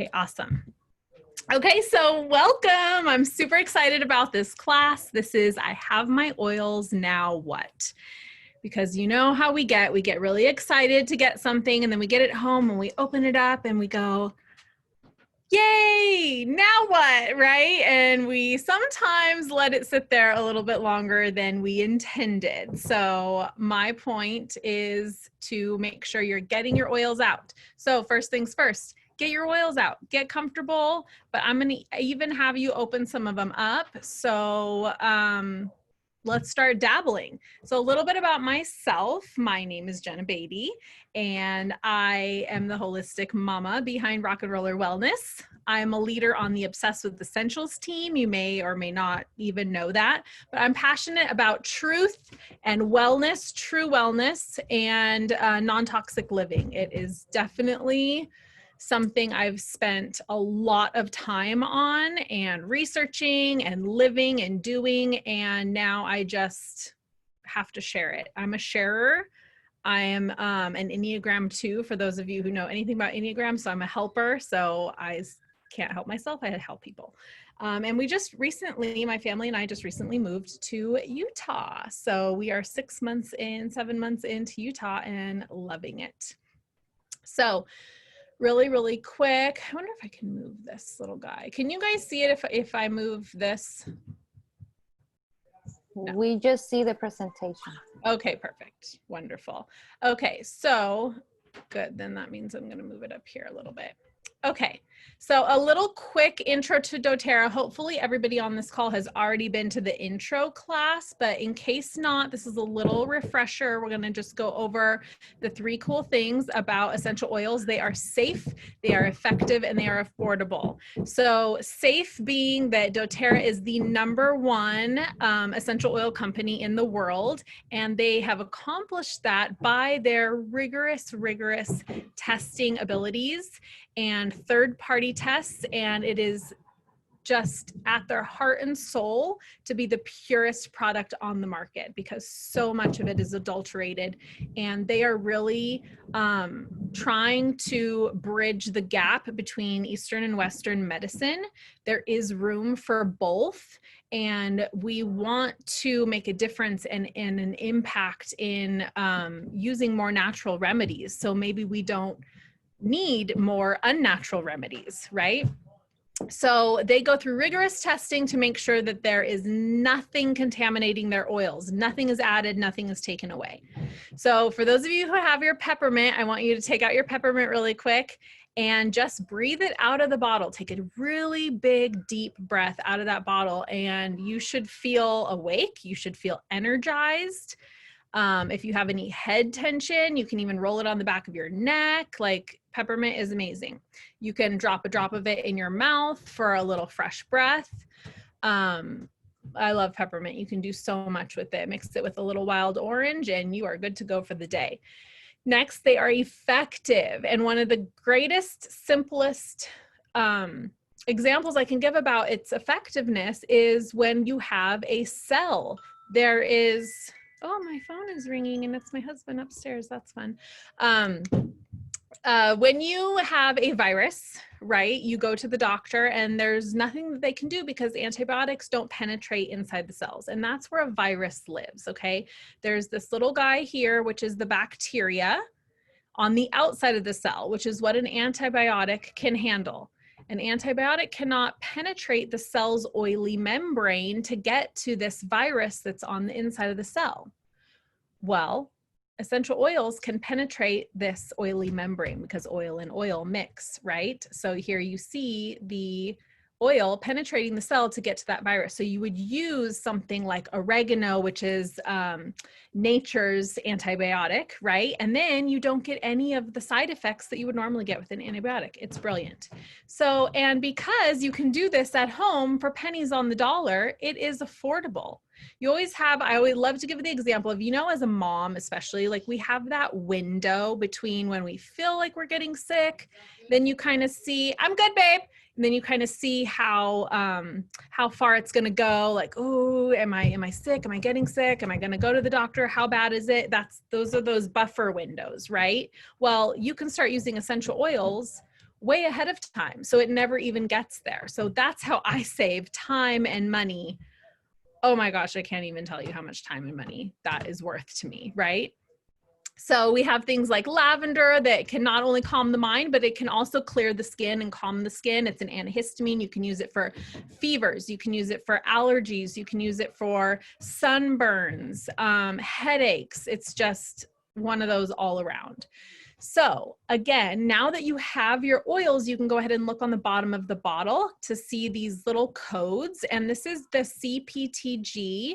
Okay, awesome. Okay, so welcome. I'm super excited about this class. This is I have my oils, now what? Because you know how we get really excited to get something, and then we get it home and we open it up and we go, yay, now what, right? And we sometimes let it sit there a little bit longer than we intended. So my point is to make sure you're getting your oils out. So first things first, get your oils out, get comfortable, but I'm gonna even have you open some of them up. So let's start dabbling. So a little bit about myself. My name is Jenna Beatty, and I am the holistic mama behind Rock and Roller Wellness. I'm a leader on the Obsessed with Essentials team. You may or may not even know that, but I'm passionate about truth and wellness, true wellness, and non-toxic living. It is definitely something I've spent a lot of time on and researching and living and doing, and now I just have to share it. I'm a sharer. I am an Enneagram 2, for those of you who know anything about Enneagram. So I'm a helper, so I can't help myself, I help people. And we just recently, my family and I just recently moved to Utah. So we are 7 months into Utah and loving it. So really quick, I wonder if I can move this little guy. Can you guys see it if I move this? No. We just see the presentation. Okay, perfect. Wonderful. Okay, so good. Then that means I'm going to move it up here a little bit. Okay, so a little quick intro to doTERRA. Hopefully everybody on this call has already been to the intro class, but in case not, this is a little refresher. We're going to just go over the 3 cool things about essential oils. They are safe, they are effective, and they are affordable. So safe being that doTERRA is the #1 essential oil company in the world, and they have accomplished that by their rigorous testing abilities and third-party tests, and it is just at their heart and soul to be the purest product on the market, because so much of it is adulterated, and they are really trying to bridge the gap between Eastern and Western medicine. There is room for both, and we want to make a difference and an impact in using more natural remedies. So maybe we don't need more unnatural remedies, right? So they go through rigorous testing to make sure that there is nothing contaminating their oils. Nothing is added, nothing is taken away. So for those of you who have your peppermint, I want you to take out your peppermint really quick and just breathe it out of the bottle. Take a really big, deep breath out of that bottle, and you should feel awake. You should feel energized. If you have any head tension, you can even roll it on the back of your neck. Like, peppermint is amazing. You can drop a drop of it in your mouth for a little fresh breath. I love peppermint. You can do so much with it. Mix it with a little wild orange and you are good to go for the day. Next, they are effective. And one of the greatest, simplest examples I can give about its effectiveness is when you have a cell. There is, oh, my phone is ringing and it's my husband upstairs. That's fun. When you have a virus, right, you go to the doctor and there's nothing that they can do because antibiotics don't penetrate inside the cells. And that's where a virus lives, okay? There's this little guy here, which is the bacteria on the outside of the cell, which is what an antibiotic can handle. An antibiotic cannot penetrate the cell's oily membrane to get to this virus that's on the inside of the cell. Well, essential oils can penetrate this oily membrane because oil and oil mix, right? So here you see the oil penetrating the cell to get to that virus. So you would use something like oregano, which is nature's antibiotic, right? And then you don't get any of the side effects that you would normally get with an antibiotic. It's brilliant. So, and because you can do this at home for pennies on the dollar, it is affordable. You always have, I always love to give the example of, you know, as a mom, especially, like we have that window between when we feel like we're getting sick, then you kind of see, I'm good, babe. And then you kind of see how far it's going to go. Like, oh, am I sick? Am I getting sick? Am I going to go to the doctor? How bad is it? Those are those buffer windows, right? Well, you can start using essential oils way ahead of time. So it never even gets there. So that's how I save time and money. Oh my gosh, I can't even tell you how much time and money that is worth to me, right? So we have things like lavender that can not only calm the mind, but it can also clear the skin and calm the skin. It's an antihistamine. You can use it for fevers. You can use it for allergies. You can use it for sunburns, headaches. It's just one of those all around. So again, now that you have your oils, you can go ahead and look on the bottom of the bottle to see these little codes. And this is the CPTG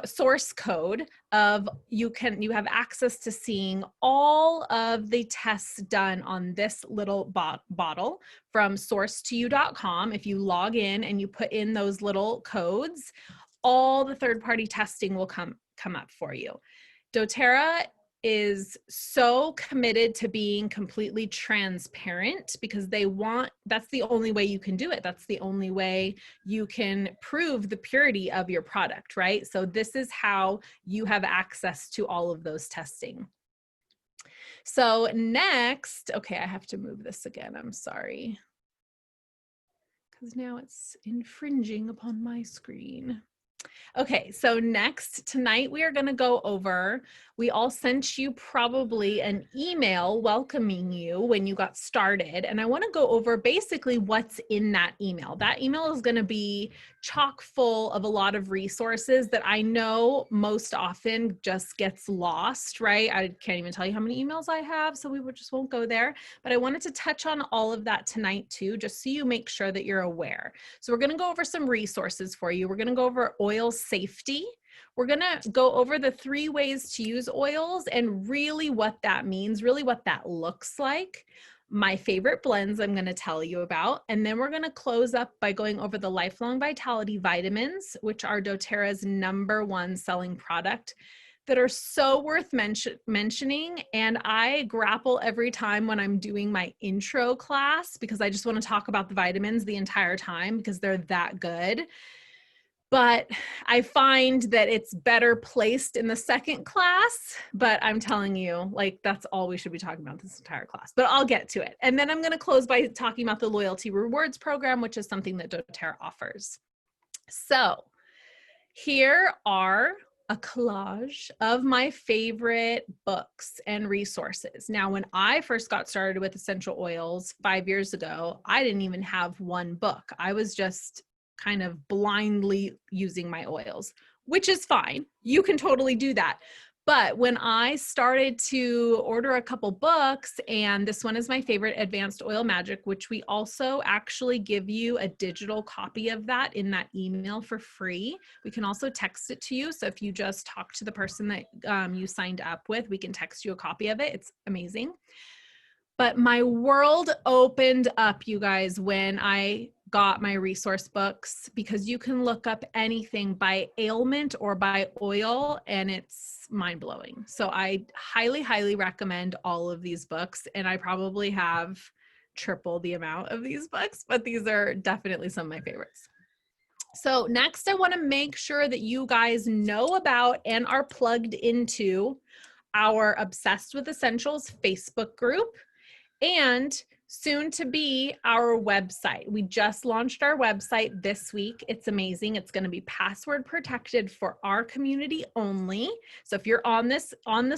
source code of you have access to seeing all of the tests done on this little bottle from source2you.com. If you log in and you put in those little codes, all the third-party testing will come up for you. doTERRA is so committed to being completely transparent because that's the only way you can do it. That's the only way you can prove the purity of your product, right? So this is how you have access to all of those testing. So next, okay, I have to move this again. I'm sorry. Because now it's infringing upon my screen. Okay, so next, tonight we are going to go over, we all sent you probably an email welcoming you when you got started. And I want to go over basically what's in that email. That email is going to be chock full of a lot of resources that I know most often just gets lost, right? I can't even tell you how many emails I have, so we just won't go there. But I wanted to touch on all of that tonight too, just so you make sure that you're aware. So we're going to go over some resources for you. We're going to go over oil safety. We're going to go over the 3 ways to use oils and really what that means, really what that looks like. My favorite blends I'm going to tell you about. And then we're going to close up by going over the Lifelong Vitality vitamins, which are doTERRA's #1 selling product, that are so worth mentioning. And I grapple every time when I'm doing my intro class because I just want to talk about the vitamins the entire time because they're that good. But I find that it's better placed in the second class, but I'm telling you, like, that's all we should be talking about this entire class, but I'll get to it. And then I'm going to close by talking about the loyalty rewards program, which is something that doTERRA offers. So here are a collage of my favorite books and resources. Now, when I first got started with essential oils 5 years ago, I didn't even have one book. I was just kind of blindly using my oils, which is fine. You can totally do that. But when I started to order a couple books, and this one is my favorite, Advanced Oil Magic, which we also actually give you a digital copy of that in that email for free. We can also text it to you. So if you just talk to the person that you signed up with, we can text you a copy of it. It's amazing. But my world opened up, you guys, when I got my resource books, because you can look up anything by ailment or by oil and it's mind-blowing. So I highly, highly recommend all of these books. And I probably have triple the amount of these books, but these are definitely some of my favorites. So next, I want to make sure that you guys know about and are plugged into our Obsessed with Essentials Facebook group, and soon to be our website. We just launched our website this week. It's amazing. It's going to be password protected for our community only. So if you're on this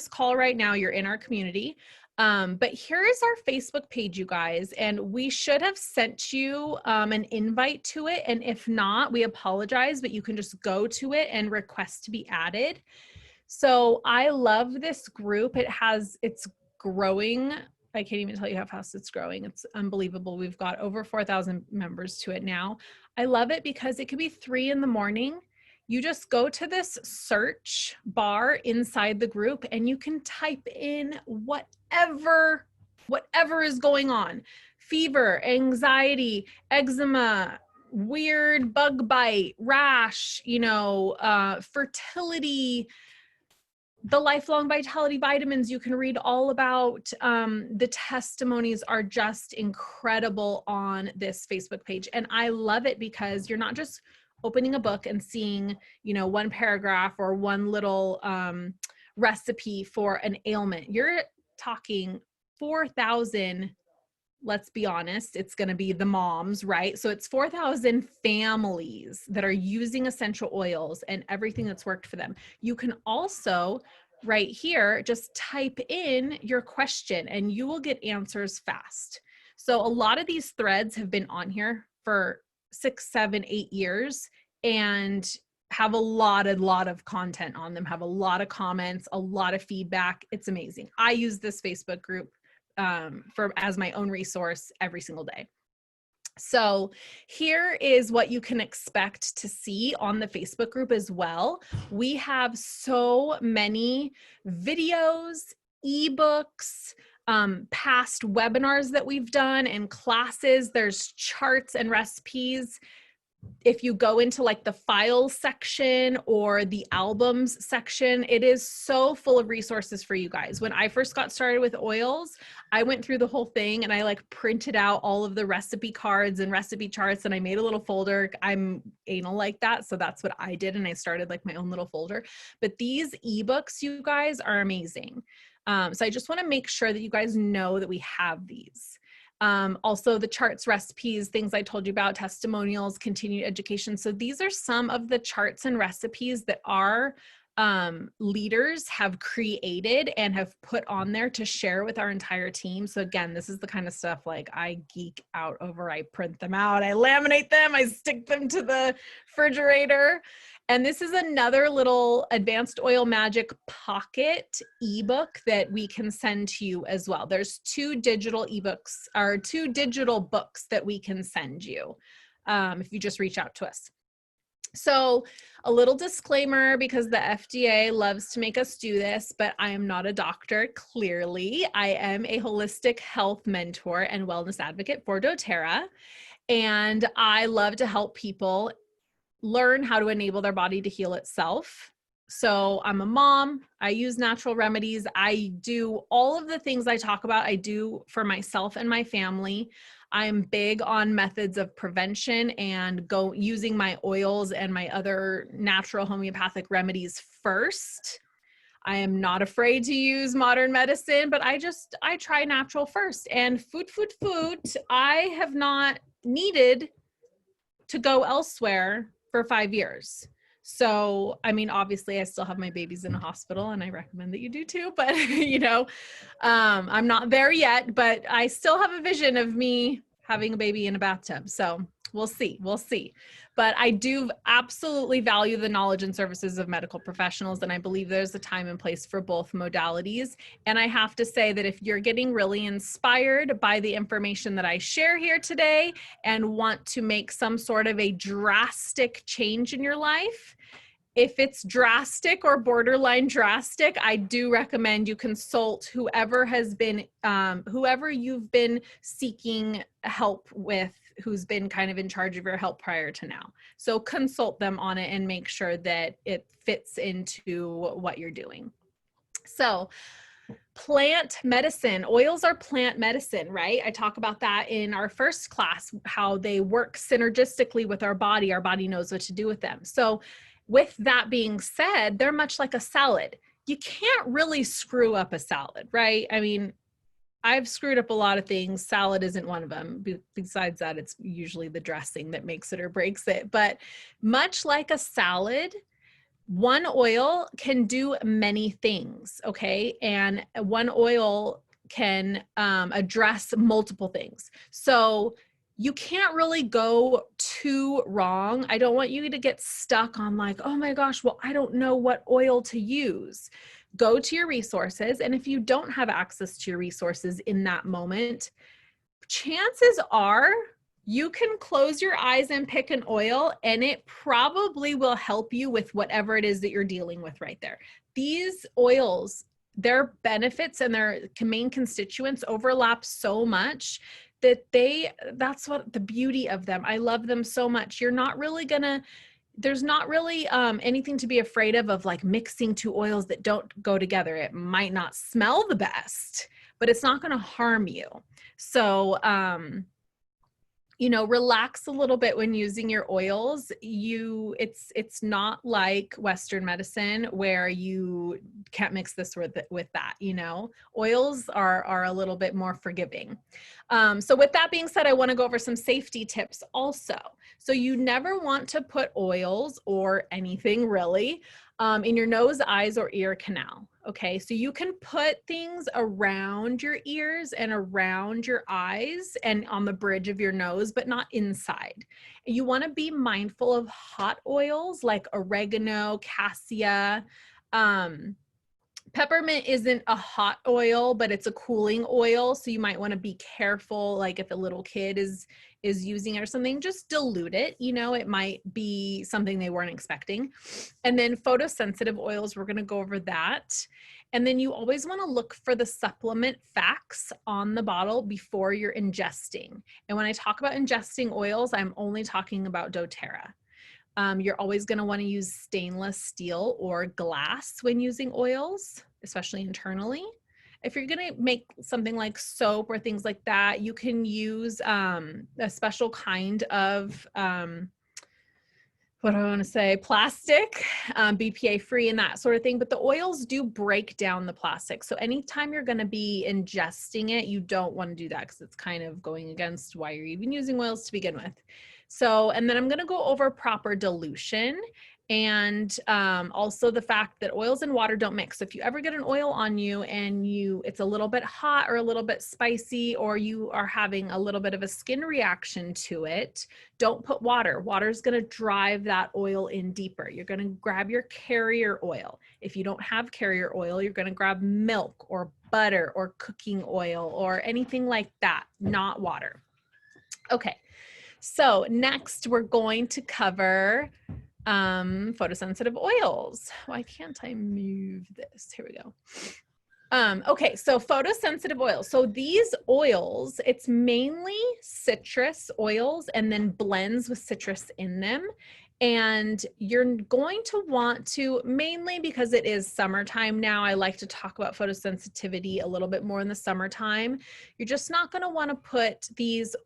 call right now, you're in our community. But here is our Facebook page, you guys, and we should have sent you an invite to it. And if not, we apologize, but you can just go to it and request to be added. So I love this group. It's growing. I can't even tell you how fast it's growing. It's unbelievable. We've got over 4,000 members to it now. I love it because it could be 3 a.m. You just go to this search bar inside the group and you can type in whatever is going on. Fever, anxiety, eczema, weird bug bite, rash, fertility, the Lifelong Vitality vitamins. You can read all about. The testimonies are just incredible on this Facebook page. And I love it because you're not just opening a book and seeing, one paragraph or one little recipe for an ailment. You're talking 4,000 let's be honest, it's going to be the moms, right? So it's 4,000 families that are using essential oils and everything that's worked for them. You can also right here, just type in your question and you will get answers fast. So a lot of these threads have been on here for 6, 7, 8 years and have a lot of content on them, have a lot of comments, a lot of feedback. It's amazing. I use this Facebook group as my own resource every single day. So here is what you can expect to see on the Facebook group as well. We have so many videos, ebooks, past webinars that we've done and classes. There's charts and recipes. If you go into like the files section or the albums section, it is so full of resources for you guys. When I first got started with oils, I went through the whole thing and I like printed out all of the recipe cards and recipe charts and I made a little folder. I'm anal like that. So that's what I did. And I started like my own little folder. But these ebooks, you guys, are amazing. So I just want to make sure that you guys know that we have these. Also the charts, recipes, things I told you about, testimonials, continued education. So these are some of the charts and recipes that our leaders have created and have put on there to share with our entire team. So again, this is the kind of stuff like I geek out over. I print them out, I laminate them, I stick them to the refrigerator. And this is another little Advanced Oil Magic Pocket ebook that we can send to you as well. There's 2 digital ebooks or 2 digital books that we can send you if you just reach out to us. So a little disclaimer, because the FDA loves to make us do this, but I am not a doctor, clearly. I am a holistic health mentor and wellness advocate for doTERRA, and I love to help people learn how to enable their body to heal itself. So I'm a mom, I use natural remedies, I do all of the things I talk about, I do for myself and my family. I'm big on methods of prevention and using my oils and my other natural homeopathic remedies first. I am not afraid to use modern medicine, but I try natural first. And food, I have not needed to go elsewhere for 5 years. So, I mean, obviously I still have my babies in a hospital and I recommend that you do too, but you know, I'm not there yet, but I still have a vision of me having a baby in a bathtub. So we'll see. But I do absolutely value the knowledge and services of medical professionals. And I believe there's a time and place for both modalities. And I have to say that if you're getting really inspired by the information that I share here today and want to make some sort of a drastic change in your life, if it's drastic or borderline drastic, I do recommend you consult whoever you've been seeking help with, who's been kind of in charge of your help prior to now. So consult them on it and make sure that it fits into what you're doing. So plant medicine, oils are plant medicine, right? I talk about that in our first class, how they work synergistically with our body. Our body knows what to do with them. So with that being said, they're much like a salad. You can't really screw up a salad, right? I mean, I've screwed up a lot of things. Salad isn't one of them. Besides that, it's usually the dressing that makes it or breaks it. But much like a salad, one oil can do many things, okay? And one oil can address multiple things. So you can't really go too wrong. I don't want you to get stuck on like, oh my gosh, well, I don't know what oil to use. Go to your resources. And if you don't have access to your resources in that moment, chances are you can close your eyes and pick an oil and it probably will help you with whatever it is that you're dealing with right there. These oils, their benefits and their main constituents overlap so much that that's what the beauty of them. I love them so much. You're not really there's not really anything to be afraid of like mixing 2 oils that don't go together. It might not smell the best, but it's not going to harm you. So, you know, relax a little bit when using your oils. It's not like Western medicine where you can't mix this with that, you know. Oils are a little bit more forgiving. So with that being said, I want to go over some safety tips also. So you never want to put oils or anything really in your nose, eyes, or ear canal. Okay, so you can put things around your ears and around your eyes and on the bridge of your nose, but not inside. You want to be mindful of hot oils like oregano, cassia. Peppermint isn't a hot oil, but it's a cooling oil. So you might want to be careful. Like if a little kid is using it or something, just dilute it. You know, it might be something they weren't expecting. And then photosensitive oils, we're going to go over that. And then you always want to look for the supplement facts on the bottle before you're ingesting. And when I talk about ingesting oils, I'm only talking about doTERRA. You're always going to want to use stainless steel or glass when using oils, especially internally. If you're going to make something like soap or things like that, you can use a special kind of, what do I want to say, plastic, BPA free and that sort of thing. But the oils do break down the plastic. So anytime you're going to be ingesting it, you don't want to do that because it's kind of going against why you're even using oils to begin with. So, and then I'm going to go over proper dilution and also the fact that oils and water don't mix. So if you ever get an oil on you and it's a little bit hot or a little bit spicy, or you are having a little bit of a skin reaction to it, don't put water. Water is going to drive that oil in deeper. You're going to grab your carrier oil. If you don't have carrier oil, you're going to grab milk or butter or cooking oil or anything like that, not water. Okay. So next we're going to cover photosensitive oils. Why can't I move this? Here we go. Okay, so photosensitive oils. So these oils, it's mainly citrus oils and then blends with citrus in them. And you're going to want to, mainly because it is summertime now, I like to talk about photosensitivity a little bit more in the summertime. You're just not going to want to put these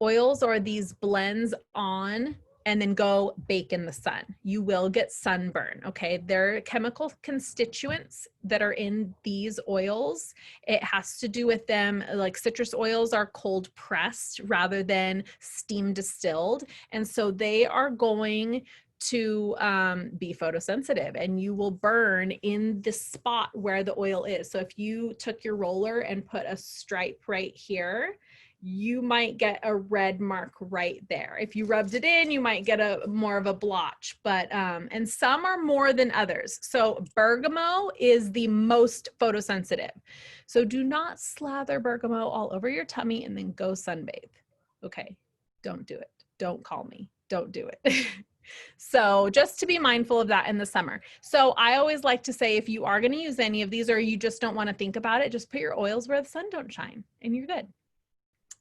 oils or these blends on and then go bake in the sun. You will get sunburn, okay? There are chemical constituents that are in these oils. It has to do with them, like citrus oils are cold pressed rather than steam distilled. And so they are going to be photosensitive and you will burn in the spot where the oil is. So if you took your roller and put a stripe right here, you might get a red mark right there. If you rubbed it in, you might get a more of a blotch, but, and some are more than others. So bergamot is the most photosensitive. So do not slather bergamot all over your tummy and then go sunbathe. Okay, don't do it. Don't call me. Don't do it. So just to be mindful of that in the summer. So I always like to say, if you are going to use any of these or you just don't want to think about it, just put your oils where the sun don't shine and you're good.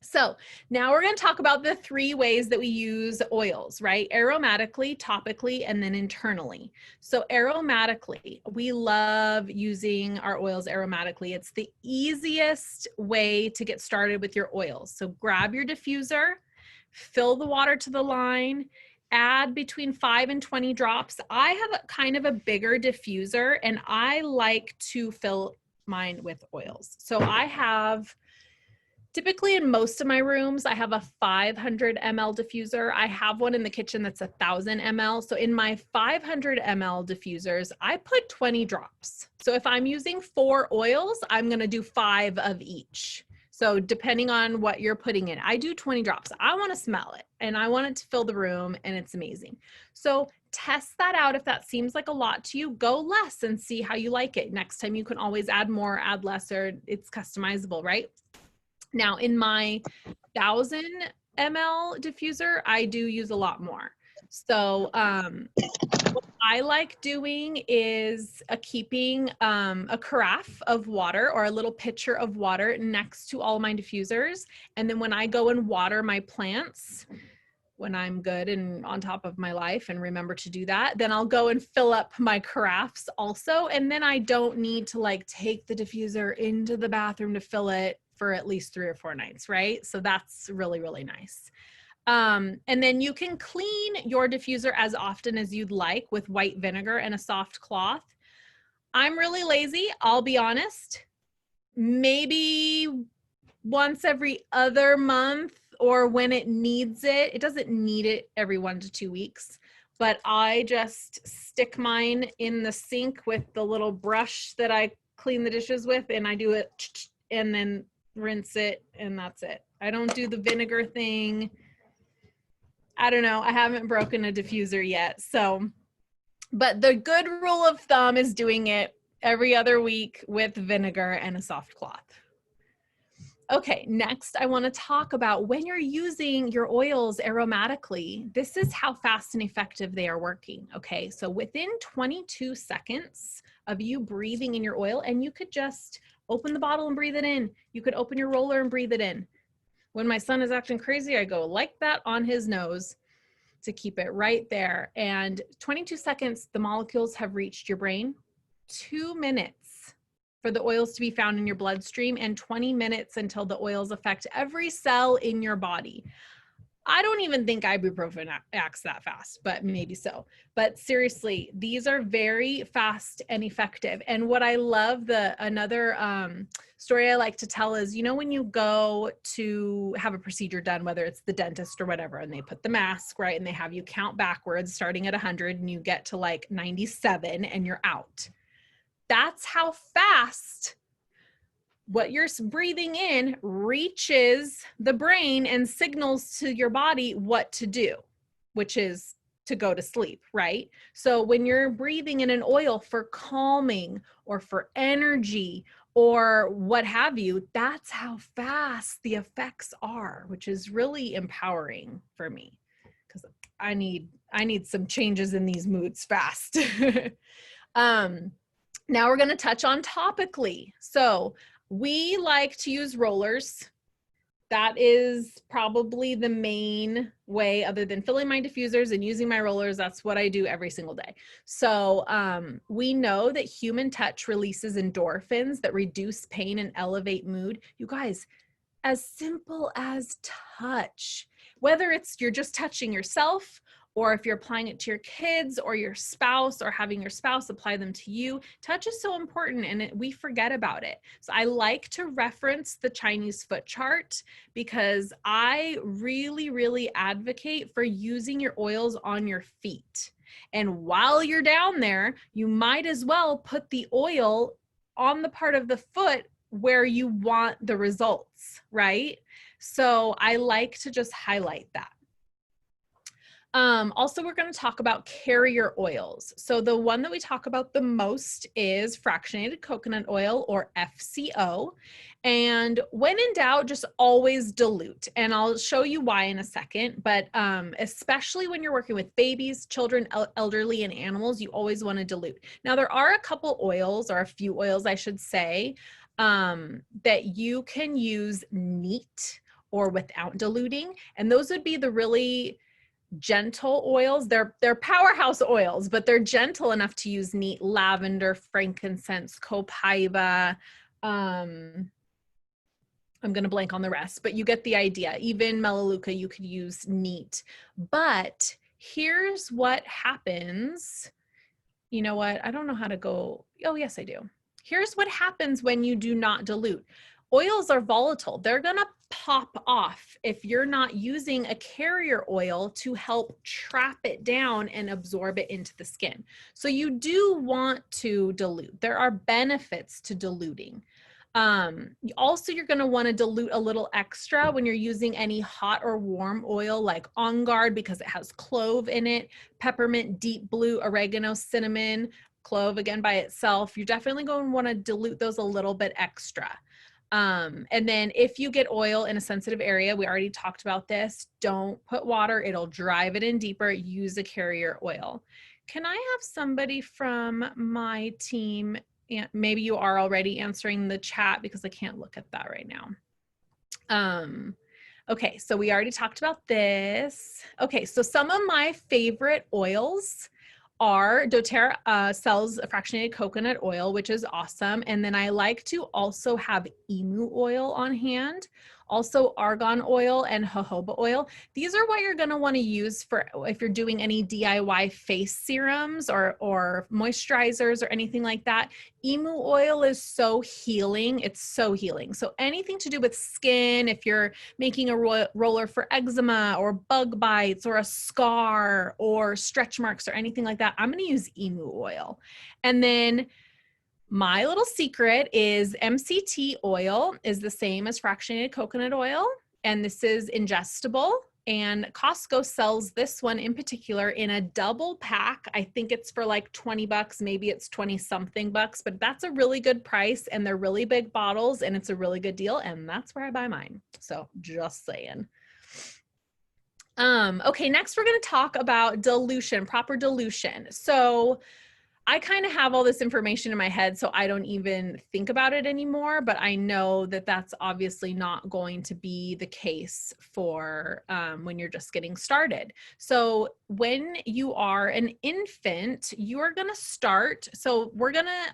So now we're going to talk about the 3 ways that we use oils, right? Aromatically, topically, and then internally. So aromatically, we love using our oils aromatically. It's the easiest way to get started with your oils. So grab your diffuser, fill the water to the line, add between 5 and 20 drops. I have a kind of a bigger diffuser and I like to fill mine with oils. So I have, typically in most of my rooms, I have a 500 ml diffuser. I have one in the kitchen that's 1,000 ml. So in my 500 ml diffusers, I put 20 drops. So if I'm using 4 oils, I'm going to do 5 of each. So depending on what you're putting in, I do 20 drops. I want to smell it and I want it to fill the room and it's amazing. So test that out. If that seems like a lot to you, go less and see how you like it. Next time you can always add more, add less, or it's customizable, right? Now in my 1,000 ml diffuser, I do use a lot more. So what I like doing is keeping a carafe of water or a little pitcher of water next to all my diffusers. And then when I go and water my plants, when I'm good and on top of my life and remember to do that, then I'll go and fill up my carafes also. And then I don't need to like take the diffuser into the bathroom to fill it for at least 3 or 4 nights, right? So that's really, really nice. And then you can clean your diffuser as often as you'd like with white vinegar and a soft cloth. I'm really lazy, I'll be honest. Maybe once every other month or when it needs it. It doesn't need it every 1 to 2 weeks, but I just stick mine in the sink with the little brush that I clean the dishes with, and I do it and then rinse it, and that's it. I don't do the vinegar thing. I don't know. I haven't broken a diffuser yet. So, but the good rule of thumb is doing it every other week with vinegar and a soft cloth. Okay, next I want to talk about when you're using your oils aromatically, this is how fast and effective they are working. Okay, so within 22 seconds of you breathing in your oil, and you could just open the bottle and breathe it in. You could open your roller and breathe it in. When my son is acting crazy, I go like that on his nose to keep it right there. And 22 seconds, the molecules have reached your brain. 2 minutes for the oils to be found in your bloodstream, and 20 minutes until the oils affect every cell in your body. I don't even think ibuprofen acts that fast, but maybe so. But seriously, these are very fast and effective. And what I love, another story I like to tell is, you know, when you go to have a procedure done, whether it's the dentist or whatever, and they put the mask, right, and they have you count backwards starting at 100 and you get to like 97 and you're out. That's how fast what you're breathing in reaches the brain and signals to your body what to do, which is to go to sleep, right? So when you're breathing in an oil for calming or for energy or what have you, that's how fast the effects are, which is really empowering for me because I need some changes in these moods fast. Now we're going to touch on topically. So we like to use rollers. That is probably the main way, other than filling my diffusers and using my rollers. That's what I do every single day. So we know that human touch releases endorphins that reduce pain and elevate mood. You guys, as simple as touch, whether it's you're just touching yourself, or if you're applying it to your kids or your spouse, or having your spouse apply them to you, touch is so important, and we forget about it. So I like to reference the Chinese foot chart because I really, really advocate for using your oils on your feet. And while you're down there, you might as well put the oil on the part of the foot where you want the results, right? So I like to just highlight that. Also, we're going to talk about carrier oils. So the one that we talk about the most is fractionated coconut oil, or FCO. And when in doubt, just always dilute. And I'll show you why in a second. But especially when you're working with babies, children, elderly, and animals, you always want to dilute. Now, there are a couple oils, or a few oils, I should say, that you can use neat or without diluting. And those would be the really gentle oils. They're powerhouse oils, but they're gentle enough to use neat: lavender, frankincense, copaiba. I'm going to blank on the rest, but you get the idea. Even melaleuca, you could use neat. But here's what happens. You know what? I don't know how to go. Oh, yes, I do. Here's what happens when you do not dilute. Oils are volatile. They're going to pop off if you're not using a carrier oil to help trap it down and absorb it into the skin. So you do want to dilute. There are benefits to diluting. Also, you're going to want to dilute a little extra when you're using any hot or warm oil like On Guard, because it has clove in it, peppermint, deep blue, oregano, cinnamon, clove again by itself. You're definitely going to want to dilute those a little bit extra. And then if you get oil in a sensitive area, we already talked about this, don't put water, it'll drive it in deeper. Use a carrier oil. Can I have somebody from my team, maybe you are already answering the chat because I can't look at that right now. Okay, so we already talked about this. Okay, so some of my favorite oils are doTERRA sells a fractionated coconut oil, which is awesome. And then I like to also have emu oil on hand. Also argan oil and jojoba oil. These are what you're going to want to use for if you're doing any DIY face serums or moisturizers or anything like that. Emu oil is so healing. It's so healing. So anything to do with skin, if you're making a roller for eczema or bug bites or a scar or stretch marks or anything like that, I'm going to use emu oil. And then my little secret is MCT oil is the same as fractionated coconut oil, and this is ingestible. And Costco sells this one in particular in a double pack. I think it's for like 20 bucks, maybe it's 20 something bucks, but that's a really good price and they're really big bottles and it's a really good deal. And that's where I buy mine. So just saying. Okay, next we're going to talk about dilution, proper dilution. So I kind of have all this information in my head, so I don't even think about it anymore, but I know that that's obviously not going to be the case for when you're just getting started. So when you are an infant, you are going to start. So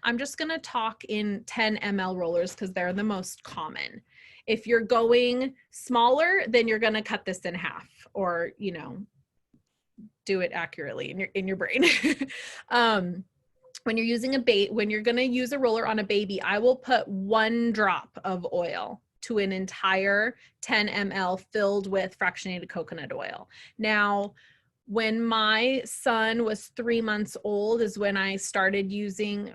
I'm just going to talk in 10 ml rollers because they're the most common. If you're going smaller, then you're going to cut this in half or, you know, do it accurately in your brain. When you're using when you're going to use a roller on a baby, I will put 1 drop of oil to an entire 10 ml filled with fractionated coconut oil. Now, when my son was 3 months old is when I started using,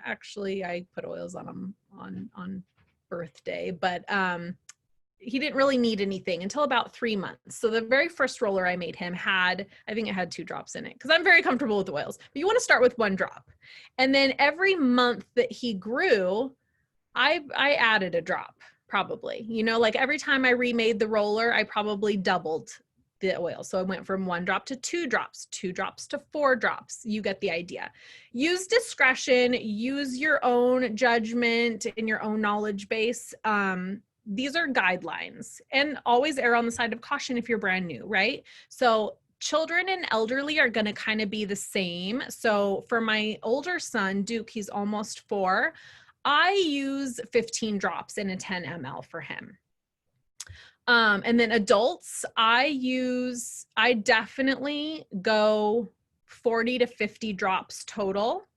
actually I put oils on him on birthday, but he didn't really need anything until about 3 months. So the very first roller I made him I think it had 2 drops in it because I'm very comfortable with oils, but you want to start with 1 drop. And then every month that he grew, I added a drop probably, you know, like every time I remade the roller, I probably doubled the oil. So I went from 1 drop to 2 drops, 2 drops to 4 drops. You get the idea. Use discretion, use your own judgment and your own knowledge base. These are guidelines, and always err on the side of caution if you're brand new, right? So children and elderly are going to kind of be the same. So for my older son, Duke, he's almost 4. I use 15 drops in a 10 ml for him. And then adults, I definitely go 40 to 50 drops total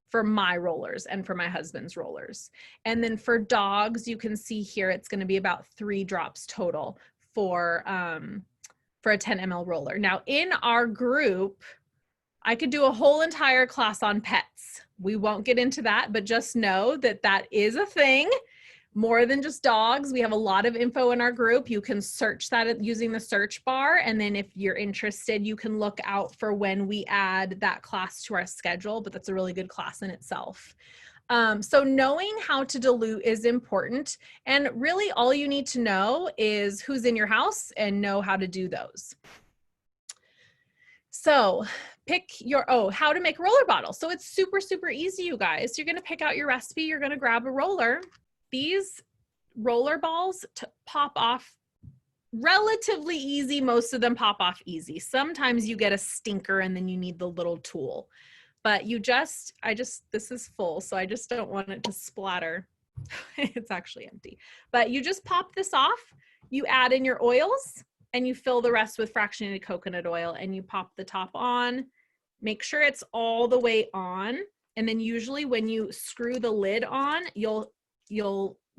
for my rollers and for my husband's rollers. And then for dogs, you can see here, it's going to be about 3 drops total for a 10 ml roller. Now in our group, I could do a whole entire class on pets. We won't get into that, but just know that that is a thing. More than just dogs. We have a lot of info in our group. You can search that using the search bar. And then if you're interested, you can look out for when we add that class to our schedule, but that's a really good class in itself. So knowing how to dilute is important. And really all you need to know is who's in your house and know how to do those. So pick how to make a roller bottle. So it's super, super easy, you guys. You're going to pick out your recipe. You're going to grab a roller. These roller balls pop off relatively easy. Most of them pop off easy. Sometimes you get a stinker and then you need the little tool, but this is full, so I just don't want it to splatter. It's actually empty, but you just pop this off, you add in your oils and you fill the rest with fractionated coconut oil and you pop the top on, make sure it's all the way on. And then usually when you screw the lid on, you'll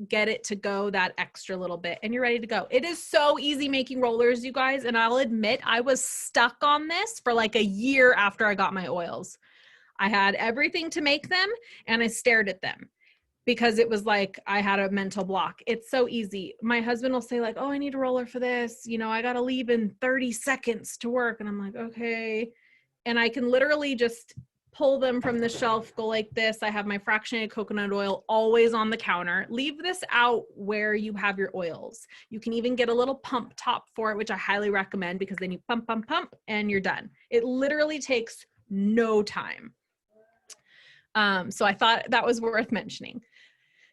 get it to go that extra little bit and you're ready to go. It is so easy making rollers, you guys. And I'll admit I was stuck on this for like a year after I got my oils. I had everything to make them and I stared at them because it was like I had a mental block. It's so easy. My husband will say like, oh, I need a roller for this. You know, I got to leave in 30 seconds to work. And I'm like, okay. And I can literally just pull them from the shelf, go like this. I have my fractionated coconut oil always on the counter. Leave this out where you have your oils. You can even get a little pump top for it, which I highly recommend because then you pump, pump, pump, and you're done. It literally takes no time. So I thought that was worth mentioning.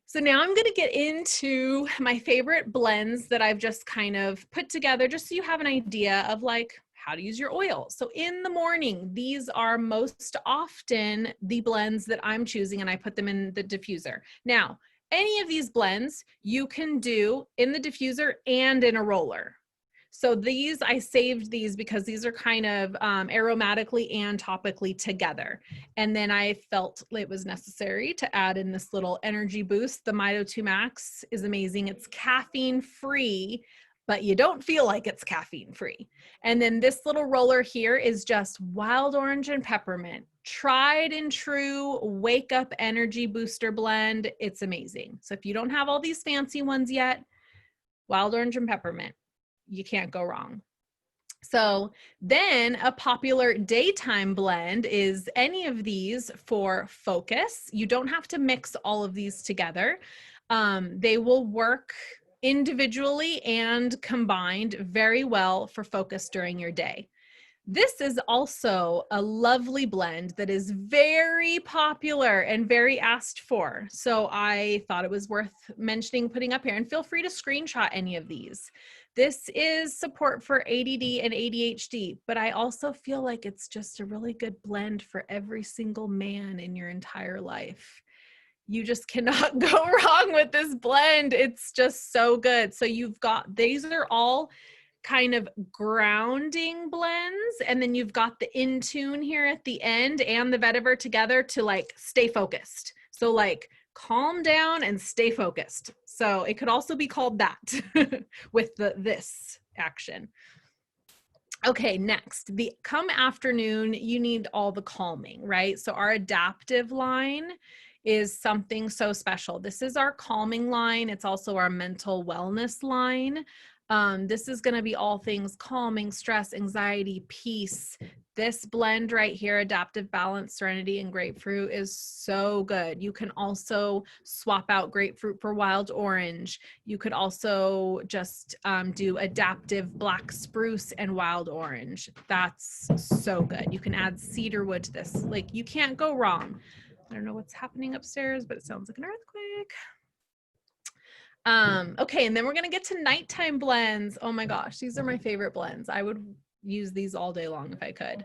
So now I'm going to get into my favorite blends that I've just kind of put together just so you have an idea of like how to use your oil. So in the morning, these are most often the blends that I'm choosing and I put them in the diffuser. Now, any of these blends you can do in the diffuser and in a roller. So these, I saved these because these are kind of aromatically and topically together. And then I felt it was necessary to add in this little energy boost. The Mito 2 Max is amazing. It's caffeine free, but you don't feel like it's caffeine free. And then this little roller here is just wild orange and peppermint. Tried and true wake up energy booster blend. It's amazing. So if you don't have all these fancy ones yet, wild orange and peppermint, you can't go wrong. So then a popular daytime blend is any of these for focus. You don't have to mix all of these together. They will work individually and combined very well for focus during your day. This is also a lovely blend that is very popular and very asked for. So I thought it was worth mentioning, putting up here, and feel free to screenshot any of these. This is support for ADD and ADHD, but I also feel like it's just a really good blend for every single man in your entire life. You just cannot go wrong with this blend. It's just so good. So you've got, these are all kind of grounding blends, and then you've got the in tune here at the end and the vetiver together to like stay focused. So like calm down and stay focused. So it could also be called that with this action. Okay, next, the come afternoon, you need all the calming, right? So our adaptive line is something so special. This is our calming line. It's also our mental wellness line. This is going to be all things calming, stress, anxiety, peace. This blend right here, Adaptive Balance, Serenity, and Grapefruit, is so good. You can also swap out grapefruit for wild orange. You could also just do Adaptive Black Spruce and Wild Orange. That's so good. You can add cedarwood to this. Like, you can't go wrong. I don't know what's happening upstairs, but it sounds like an earthquake. Okay, and then we're gonna get to nighttime blends. Oh my gosh, these are my favorite blends. I would use these all day long if I could.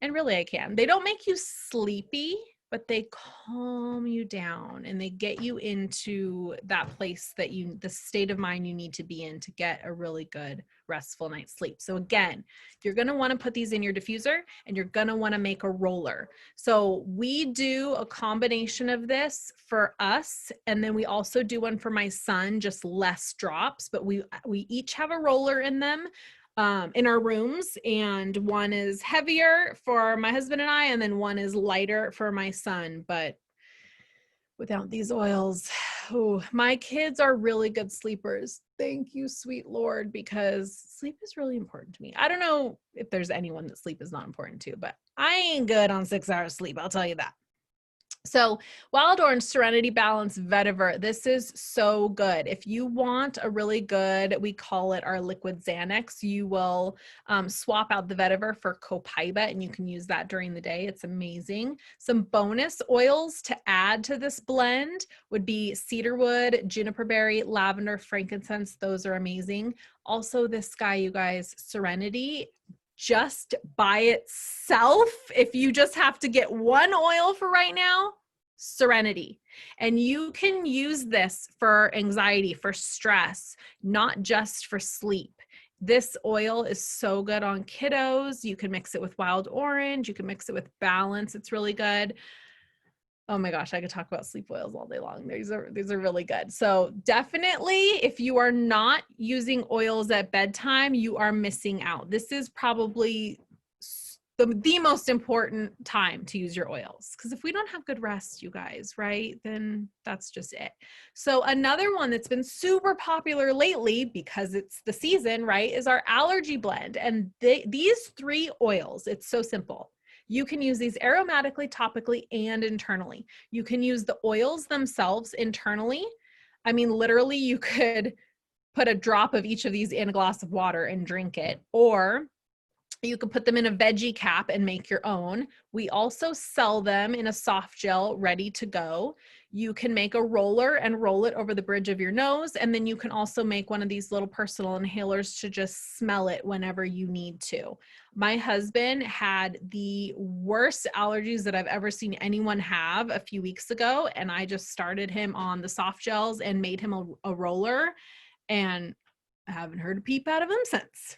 And really I can. They don't make you sleepy, but they calm you down and they get you into that place that the state of mind you need to be in to get a really good restful night's sleep. So again, you're going to want to put these in your diffuser and you're going to want to make a roller. So we do a combination of this for us, and then we also do one for my son, just less drops, but we each have a roller in them. In our rooms, and one is heavier for my husband and I, and then one is lighter for my son. But without these oils, oh, my kids are really good sleepers. Thank you, sweet Lord, because sleep is really important to me. I don't know if there's anyone that sleep is not important to, but I ain't good on 6 hours sleep, I'll tell you that. So Wild Orange Serenity Balance Vetiver, this is so good. If you want a really good, we call it our liquid Xanax, you will swap out the vetiver for copaiba, and you can use that during the day. It's amazing. Some bonus oils to add to this blend would be cedarwood, juniper berry, lavender, frankincense. Those are amazing. Also this guy, you guys, Serenity, just by itself, if you just have to get one oil for right now, Serenity. And you can use this for anxiety, for stress, not just for sleep. This oil is so good on kiddos. You can mix it with wild orange. You can mix it with balance. It's really good. Oh my gosh, I could talk about sleep oils all day long. These are really good. So definitely, if you are not using oils at bedtime, you are missing out. This is probably the most important time to use your oils, because if we don't have good rest, you guys, right, then that's just it. So another one that's been super popular lately, because it's the season, right, is our allergy blend. And these 3 oils, it's so simple. You can use these aromatically, topically, and internally. You can use the oils themselves internally. I mean, literally, you could put a drop of each of these in a glass of water and drink it, or you can put them in a veggie cap and make your own. We also sell them in a soft gel ready to go. You can make a roller and roll it over the bridge of your nose. And then you can also make one of these little personal inhalers to just smell it whenever you need to. My husband had the worst allergies that I've ever seen anyone have a few weeks ago. And I just started him on the soft gels and made him a roller, and I haven't heard a peep out of him since.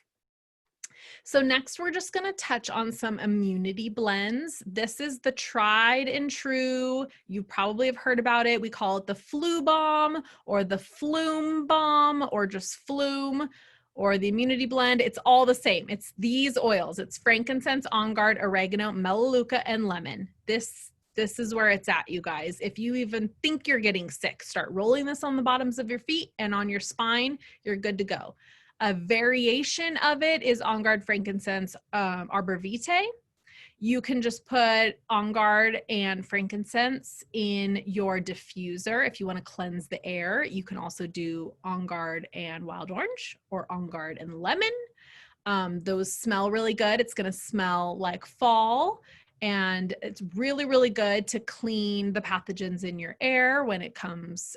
So next, we're just going to touch on some immunity blends. This is the tried and true. You probably have heard about it. We call it the flu bomb or the flume bomb or just flume or the immunity blend. It's all the same. It's these oils. It's frankincense, on guard, oregano, melaleuca, and lemon. This is where it's at, you guys. If you even think you're getting sick, start rolling this on the bottoms of your feet and on your spine. You're good to go. A variation of it is On Guard frankincense arbor vitae. You can just put On Guard and frankincense in your diffuser if you want to cleanse the air. You can also do On Guard and wild orange or On Guard and lemon. Those smell really good. It's going to smell like fall. And it's really, really good to clean the pathogens in your air when it comes,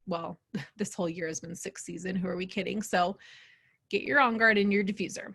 well, this whole year has been sick season. Who are we kidding? So get your On Guard in your diffuser.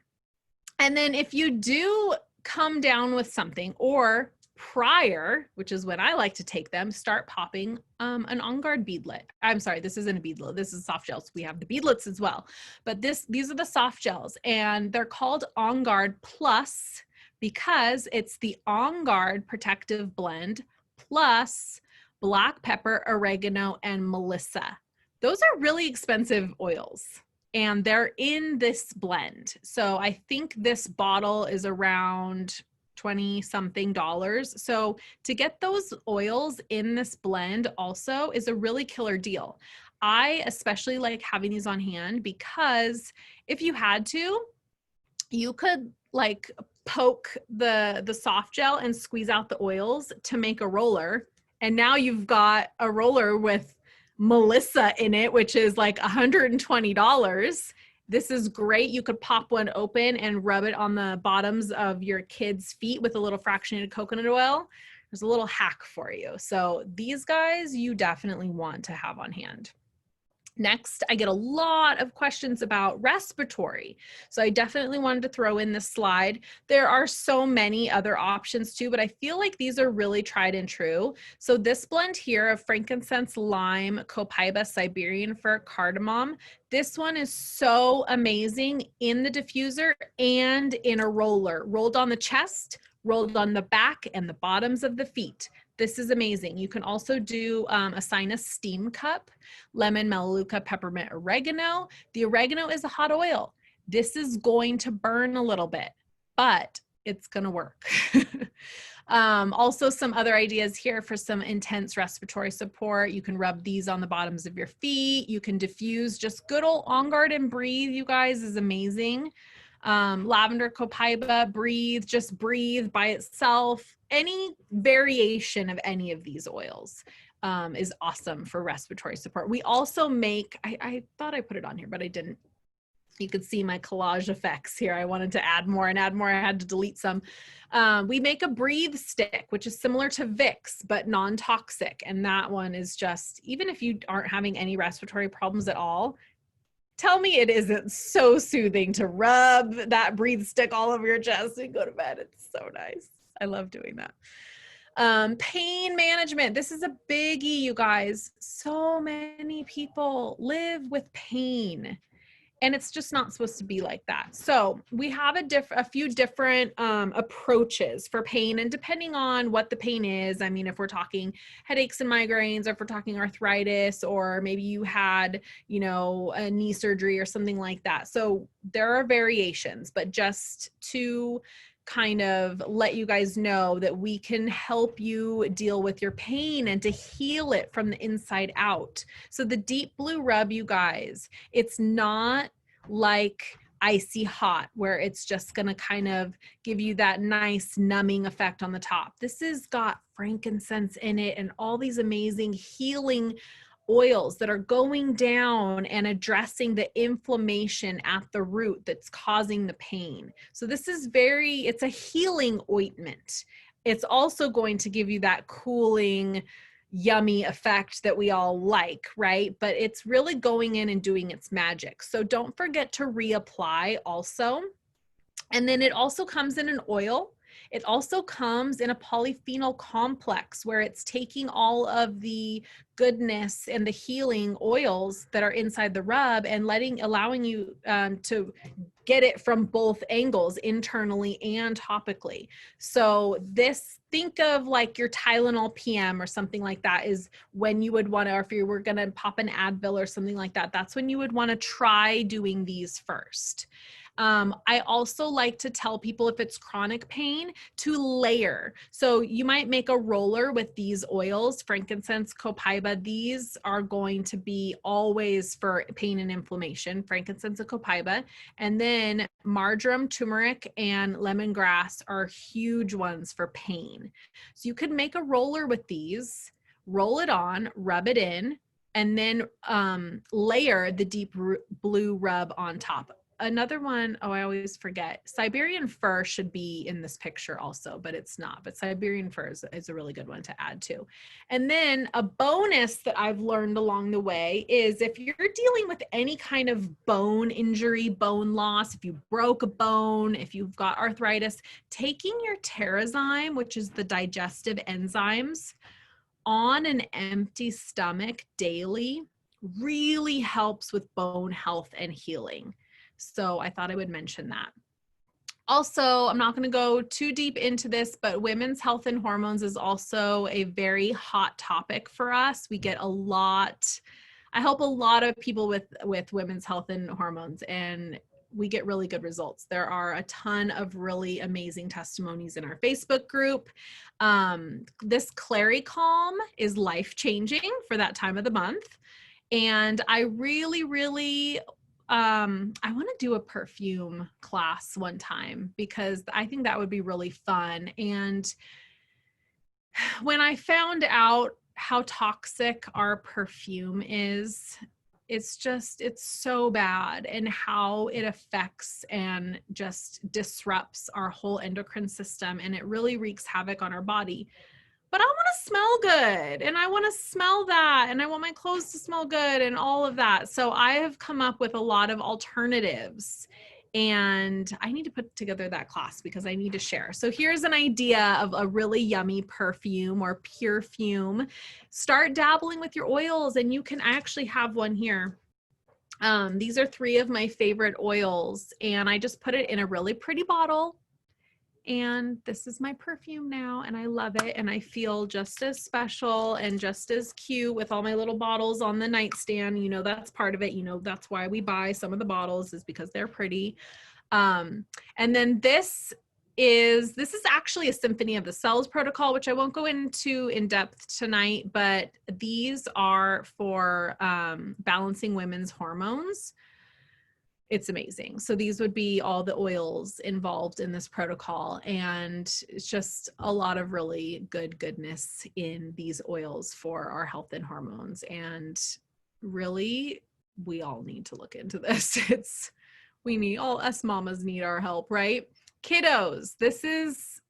And then if you do come down with something or prior, which is when I like to take them, start popping an On Guard beadlet. I'm sorry, this isn't a beadlet. This is soft gels. We have the beadlets as well. But these are the soft gels, and they're called On Guard Plus because it's the On Guard protective blend plus black pepper, oregano, and melissa. Those are really expensive oils, and they're in this blend. So I think this bottle is around $20-something. So to get those oils in this blend also is a really killer deal. I especially like having these on hand because if you had to, you could like poke the soft gel and squeeze out the oils to make a roller. And now you've got a roller with melissa in it, which is like $120. This is great. You could pop one open and rub it on the bottoms of your kids' feet with a little fractionated coconut oil. There's a little hack for you. So these guys you definitely want to have on hand. Next, I get a lot of questions about respiratory. So I definitely wanted to throw in this slide. There are so many other options too, but I feel like these are really tried and true. So this blend here of frankincense, lime, copaiba, Siberian fir, cardamom, this one is so amazing in the diffuser and in a roller, rolled on the chest, rolled on the back and the bottoms of the feet. This is amazing. You can also do a sinus steam cup, lemon, melaleuca, peppermint, oregano. The oregano is a hot oil. This is going to burn a little bit, but it's going to work. Also some other ideas here for some intense respiratory support. You can rub these on the bottoms of your feet. You can diffuse. Just good old On Guard and breathe, you guys, is amazing. Lavender, copaiba, breathe, just breathe by itself. Any variation of any of these oils is awesome for respiratory support. We also make, I thought I put it on here, but I didn't. You could see my collage effects here. I wanted to add more and add more. I had to delete some. We make a breathe stick, which is similar to Vicks, but non-toxic. And that one is just, even if you aren't having any respiratory problems at all, tell me it isn't so soothing to rub that breathe stick all over your chest and go to bed. It's so nice. I love doing that. Pain management. This is a biggie, you guys. So many people live with pain, and it's just not supposed to be like that. So we have a few different approaches for pain, and depending on what the pain is, I mean, if we're talking headaches and migraines, or if we're talking arthritis, or maybe you had, you know, a knee surgery or something like that. So there are variations, but just to kind of let you guys know that we can help you deal with your pain and to heal it from the inside out. So the deep blue rub, you guys, it's not like icy hot where it's just going to kind of give you that nice numbing effect on the top. This has got frankincense in it and all these amazing healing oils that are going down and addressing the inflammation at the root that's causing the pain. So this is it's a healing ointment. It's also going to give you that cooling, yummy effect that we all like, right? But it's really going in and doing its magic. So don't forget to reapply also. And then it also comes in an oil. It also comes in a polyphenol complex where it's taking all of the goodness and the healing oils that are inside the rub and allowing you to get it from both angles, internally and topically. So think of like your Tylenol PM or something like that is when you would want to, or if you were going to pop an Advil or something like that, that's when you would want to try doing these first. I also like to tell people if it's chronic pain to layer. So you might make a roller with these oils, frankincense, copaiba. These are going to be always for pain and inflammation, frankincense and copaiba. And then marjoram, turmeric, and lemongrass are huge ones for pain. So you could make a roller with these, roll it on, rub it in, and then layer the deep blue rub on top. Another one, oh, I always forget. Siberian fir should be in this picture also, but it's not. But Siberian fir is a really good one to add to. And then a bonus that I've learned along the way is if you're dealing with any kind of bone injury, bone loss, if you broke a bone, if you've got arthritis, taking your Terrazyme, which is the digestive enzymes, on an empty stomach daily really helps with bone health and healing. So I thought I would mention that. Also, I'm not going to go too deep into this, but women's health and hormones is also a very hot topic for us. We get I help a lot of people with women's health and hormones, and we get really good results. There are a ton of really amazing testimonies in our Facebook group. This Clary Calm is life-changing for that time of the month. And I really, I want to do a perfume class one time because I think that would be really fun. And when I found out how toxic our perfume is, it's so bad, and how it affects and just disrupts our whole endocrine system, and it really wreaks havoc on our body. But I want to smell good, and I want to smell that, and I want my clothes to smell good and all of that. So I have come up with a lot of alternatives, and I need to put together that class because I need to share. So here's an idea of a really yummy perfume or perfume. Start dabbling with your oils, and you can actually have one here. These are 3 of my favorite oils, and I just put it in a really pretty bottle. And this is my perfume now, and I love it. And I feel just as special and just as cute with all my little bottles on the nightstand. You know, that's part of it. You know, that's why we buy some of the bottles, is because they're pretty. And then this is actually a Symphony of the Cells protocol, which I won't go into in depth tonight, but these are for balancing women's hormones. It's amazing. So these would be all the oils involved in this protocol. And it's just a lot of really goodness in these oils for our health and hormones. And really, we all need to look into this. All us mamas need our help, right? Kiddos, this is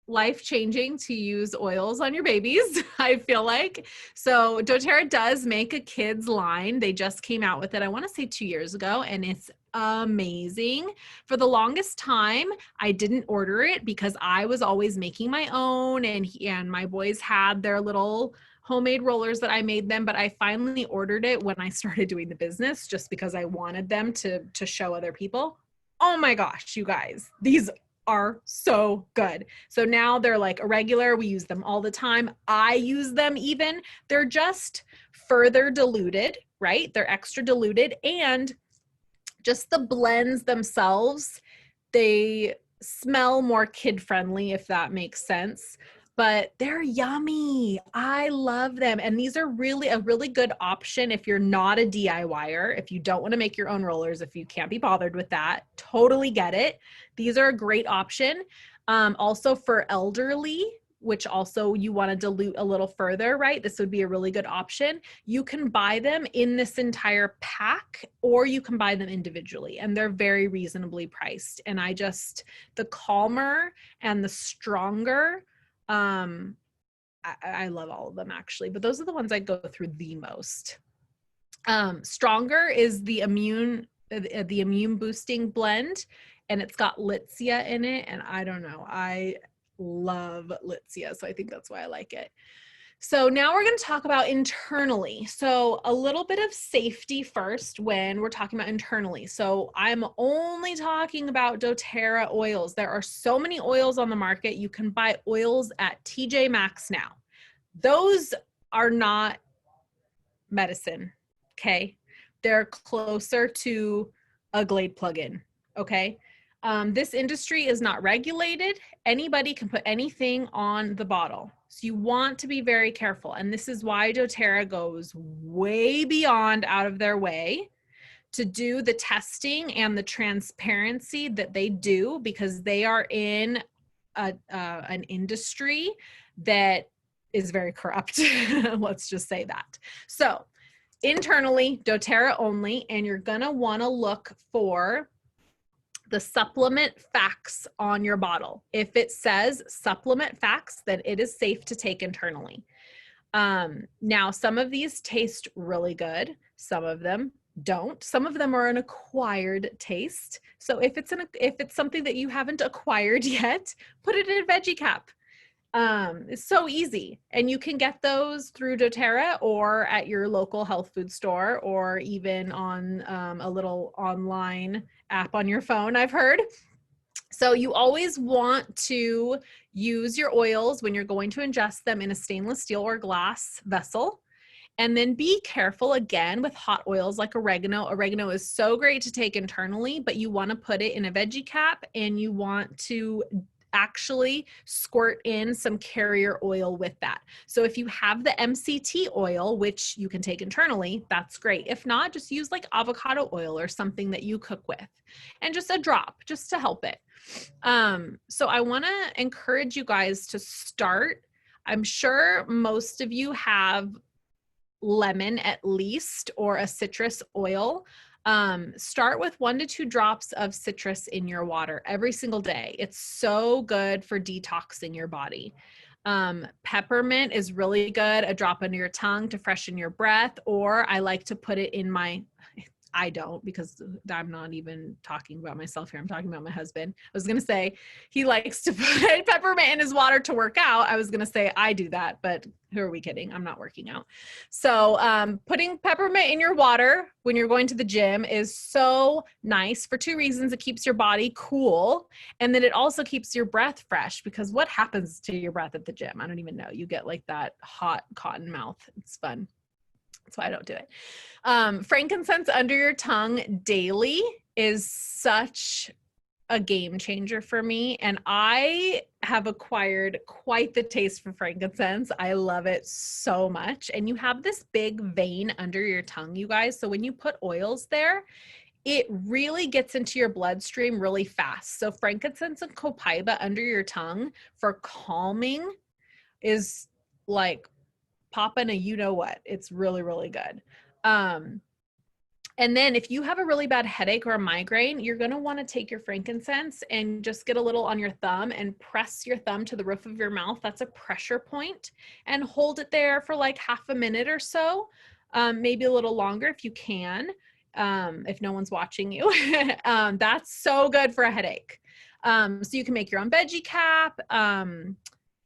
life-changing to use oils on your babies, I feel like. So doTERRA does make a kids line. They just came out with it, I want to say 2 years ago, and it's amazing. For the longest time, I didn't order it because I was always making my own, and my boys had their little homemade rollers that I made them, but I finally ordered it when I started doing the business just because I wanted them to show other people. Oh my gosh, you guys, these are so good. So now they're like a regular. We use them all the time. I use them even. They're just further diluted, right? They're extra diluted, and just the blends themselves, they smell more kid-friendly, if that makes sense. But they're yummy. I love them. And these are really a really good option if you're not a DIYer, if you don't want to make your own rollers, if you can't be bothered with that, totally get it. These are a great option. Also for elderly, which also you want to dilute a little further, right? This would be a really good option. You can buy them in this entire pack, or you can buy them individually, and they're very reasonably priced. And the calmer and the stronger I love all of them actually, but those are the ones I go through the most. Stronger is the immune boosting blend, and it's got Litsea in it. And I don't know, I love Litsea, so I think that's why I like it. So now we're going to talk about internally. So a little bit of safety first when we're talking about internally. So I'm only talking about doTERRA oils. There are so many oils on the market. You can buy oils at TJ Maxx now. Those are not medicine, okay? They're closer to a Glade plug-in, okay? This industry is not regulated. Anybody can put anything on the bottle. So you want to be very careful. And this is why doTERRA goes way beyond out of their way to do the testing and the transparency that they do, because they are in an industry that is very corrupt. Let's just say that. So internally, doTERRA only, and you're gonna wanna look for the supplement facts on your bottle. If it says supplement facts, then it is safe to take internally. Now, some of these taste really good. Some of them don't. Some of them are an acquired taste. So if it's something that you haven't acquired yet, put it in a veggie cap. It's so easy, and you can get those through doTERRA or at your local health food store, or even on a little online app on your phone, I've heard. So you always want to use your oils when you're going to ingest them in a stainless steel or glass vessel. And then be careful again with hot oils like oregano. Oregano is so great to take internally, but you want to put it in a veggie cap, and you want to actually squirt in some carrier oil with that. So if you have the MCT oil, which you can take internally, that's great. If not, just use like avocado oil or something that you cook with, and just a drop just to help it. So I want to encourage you guys to start. I'm sure most of you have lemon at least, or a citrus oil. Start with 1 to 2 drops of citrus in your water every single day. It's so good for detoxing your body. Peppermint is really good, a drop under your tongue to freshen your breath, or I like to put it in I don't, because I'm not even talking about myself here. I'm talking about my husband. I was going to say he likes to put peppermint in his water to work out. I was going to say I do that, but who are we kidding? I'm not working out. So putting peppermint in your water when you're going to the gym is so nice for 2 reasons. It keeps your body cool, and then it also keeps your breath fresh, because what happens to your breath at the gym? I don't even know. You get like that hot cotton mouth. It's fun. That's why I don't do it. Frankincense under your tongue daily is such a game changer for me. And I have acquired quite the taste for frankincense. I love it so much. And you have this big vein under your tongue, you guys. So when you put oils there, it really gets into your bloodstream really fast. So frankincense and copaiba under your tongue for calming is like popping a you-know-what. It's really, really good. And then if you have a really bad headache or a migraine, you're going to want to take your frankincense and just get a little on your thumb and press your thumb to the roof of your mouth. That's a pressure point, and hold it there for like half a minute or so, maybe a little longer if you can, if no one's watching you. That's so good for a headache. So you can make your own veggie cap. I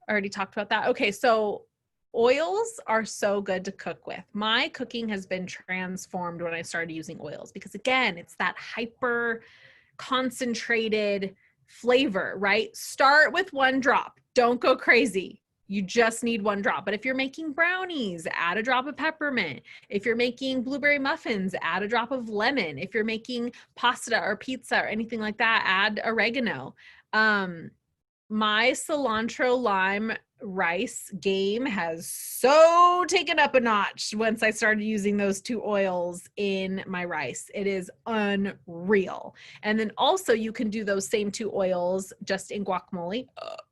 already talked about that. Okay, so oils are so good to cook with. My cooking has been transformed when I started using oils, because again, it's that hyper concentrated flavor, right? Start with 1 drop. Don't go crazy. You just need 1 drop. But if you're making brownies, add a drop of peppermint. If you're making blueberry muffins, add a drop of lemon. If you're making pasta or pizza or anything like that, add oregano. My cilantro lime rice game has so taken up a notch once I started using those 2 oils in my rice. It is unreal. And then also you can do those same 2 oils just in guacamole.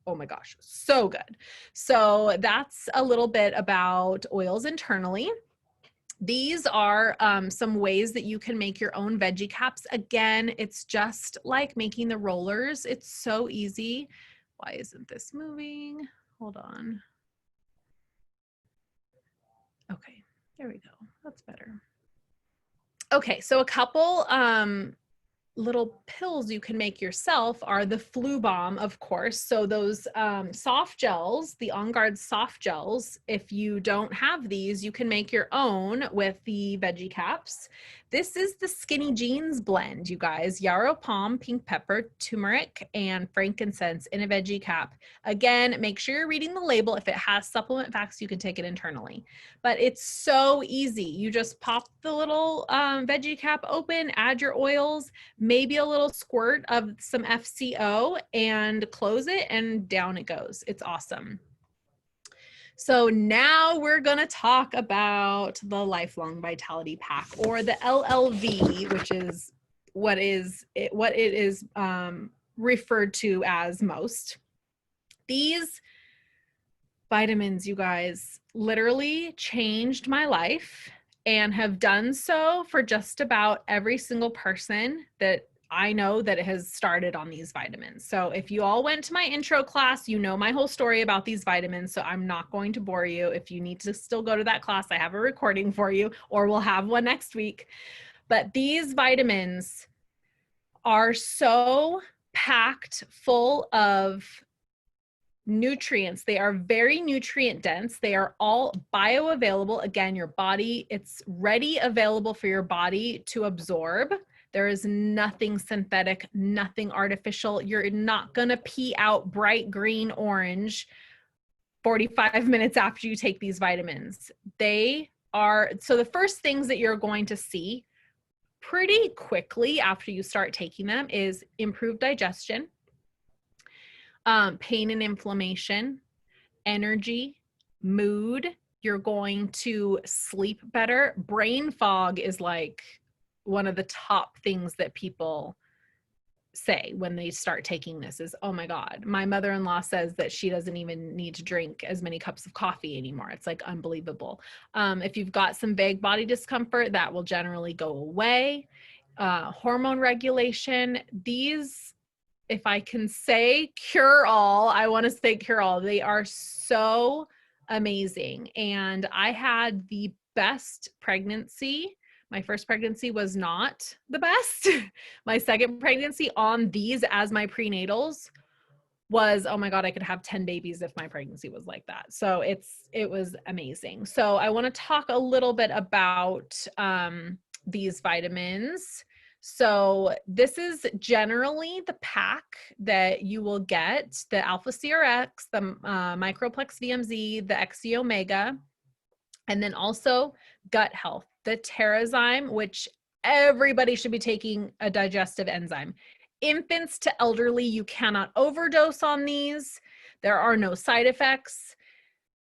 Oh my gosh, so good. So that's a little bit about oils internally. These are some ways that you can make your own veggie caps. Again, it's just like making the rollers. It's so easy. Why isn't this moving? Hold on. Okay, there we go. That's better. Okay, so a couple little pills you can make yourself are the flu bomb, of course. So those soft gels, the On Guard soft gels, if you don't have these, you can make your own with the veggie caps. This is the Skinny Jeans blend, you guys. Yarrow palm, pink pepper, turmeric, and frankincense in a veggie cap. Again, make sure you're reading the label. If it has supplement facts, you can take it internally. But it's so easy. You just pop the little veggie cap open, add your oils, maybe a little squirt of some FCO, and close it, and down it goes. It's awesome. So now we're going to talk about the Lifelong Vitality Pack, or the LLV, which is what it is referred to as most. These vitamins, you guys, literally changed my life and have done so for just about every single person that I know that has started on these vitamins. So if you all went to my intro class, you know my whole story about these vitamins, so I'm not going to bore you. If you need to still go to that class, I have a recording for you, or we'll have one next week. But these vitamins are so packed full of nutrients. They are very nutrient dense. They are all bioavailable. Again, your body, it's ready, available for your body to absorb. There is nothing synthetic, nothing artificial. You're not going to pee out bright green, orange 45 minutes after you take these vitamins. They are, so the first things that you're going to see pretty quickly after you start taking them is improved digestion, pain and inflammation, energy, mood. You're going to sleep better. Brain fog is like one of the top things that people say when they start taking this is, oh my God, my mother-in-law says that she doesn't even need to drink as many cups of coffee anymore. It's like unbelievable. If you've got some vague body discomfort, that will generally go away. Hormone regulation, these, if I can say cure all, I want to say cure all. They are so amazing. And I had the best pregnancy. My first pregnancy was not the best. My second pregnancy on these as my prenatals was, oh my God, I could have 10 babies if my pregnancy was like that. So it was amazing. So I want to talk a little bit about these vitamins. So this is generally the pack that you will get: the Alpha CRX, the Microplex VMZ, the XC Omega, and then also gut health, the Terrazyme, which everybody should be taking, a digestive enzyme. Infants to elderly, you cannot overdose on these. There are no side effects.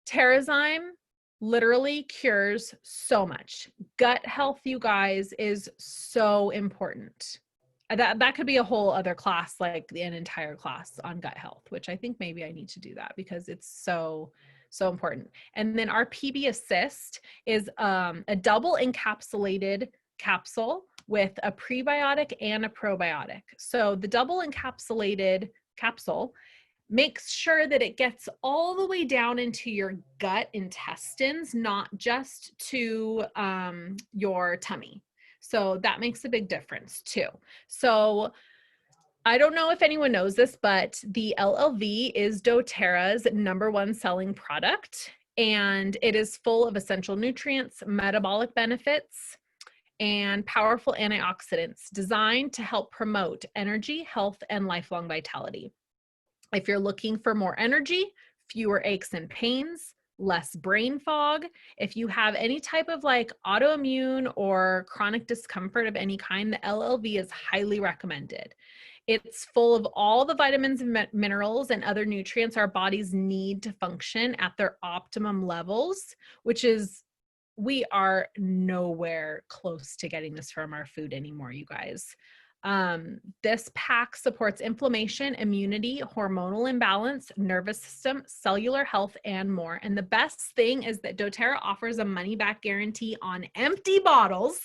Terrazyme literally cures so much. Gut health, you guys, is so important. That could be a whole other class, like an entire class on gut health, which I think maybe I need to do that because it's so important. And then our PB Assist is a double encapsulated capsule with a prebiotic and a probiotic. So the double encapsulated capsule makes sure that it gets all the way down into your gut intestines, not just to your tummy. So that makes a big difference too. So I don't know if anyone knows this, but the LLV is doTERRA's #1 selling product, and it is full of essential nutrients, metabolic benefits, and powerful antioxidants designed to help promote energy, health, and lifelong vitality. If you're looking for more energy, fewer aches and pains, less brain fog, if you have any type of like autoimmune or chronic discomfort of any kind, the LLV is highly recommended. It's full of all the vitamins and minerals and other nutrients our bodies need to function at their optimum levels, which is, we are nowhere close to getting this from our food anymore, you guys. This pack supports inflammation, immunity, hormonal imbalance, nervous system, cellular health, and more. And the best thing is that doTERRA offers a money-back guarantee on empty bottles.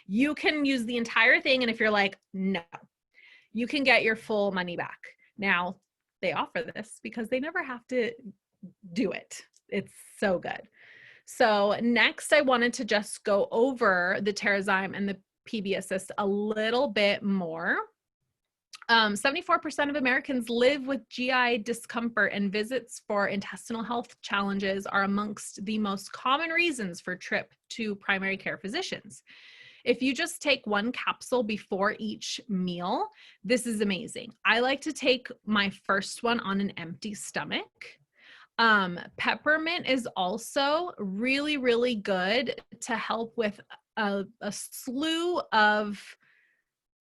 You can use the entire thing, and if you're like, no, you can get your full money back. Now, they offer this because they never have to do it. It's so good. So next I wanted to just go over the Terrazyme and the PB Assist a little bit more. 74% of Americans live with GI discomfort, and visits for intestinal health challenges are amongst the most common reasons for trip to primary care physicians. If you just take one capsule before each meal, this is amazing. I like to take my first one on an empty stomach. Peppermint is also really, really good to help with a slew of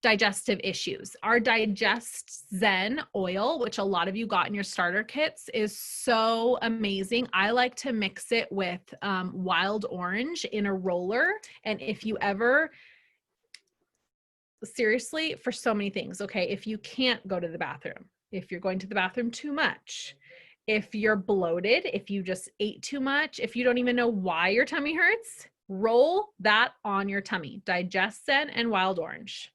digestive issues. Our Digest Zen oil, which a lot of you got in your starter kits, is so amazing. I like to mix it with wild orange in a roller. And if you ever, seriously, for so many things, okay, if you can't go to the bathroom, if you're going to the bathroom too much, if you're bloated, if you just ate too much, if you don't even know why your tummy hurts, roll that on your tummy. Digest Zen and wild orange.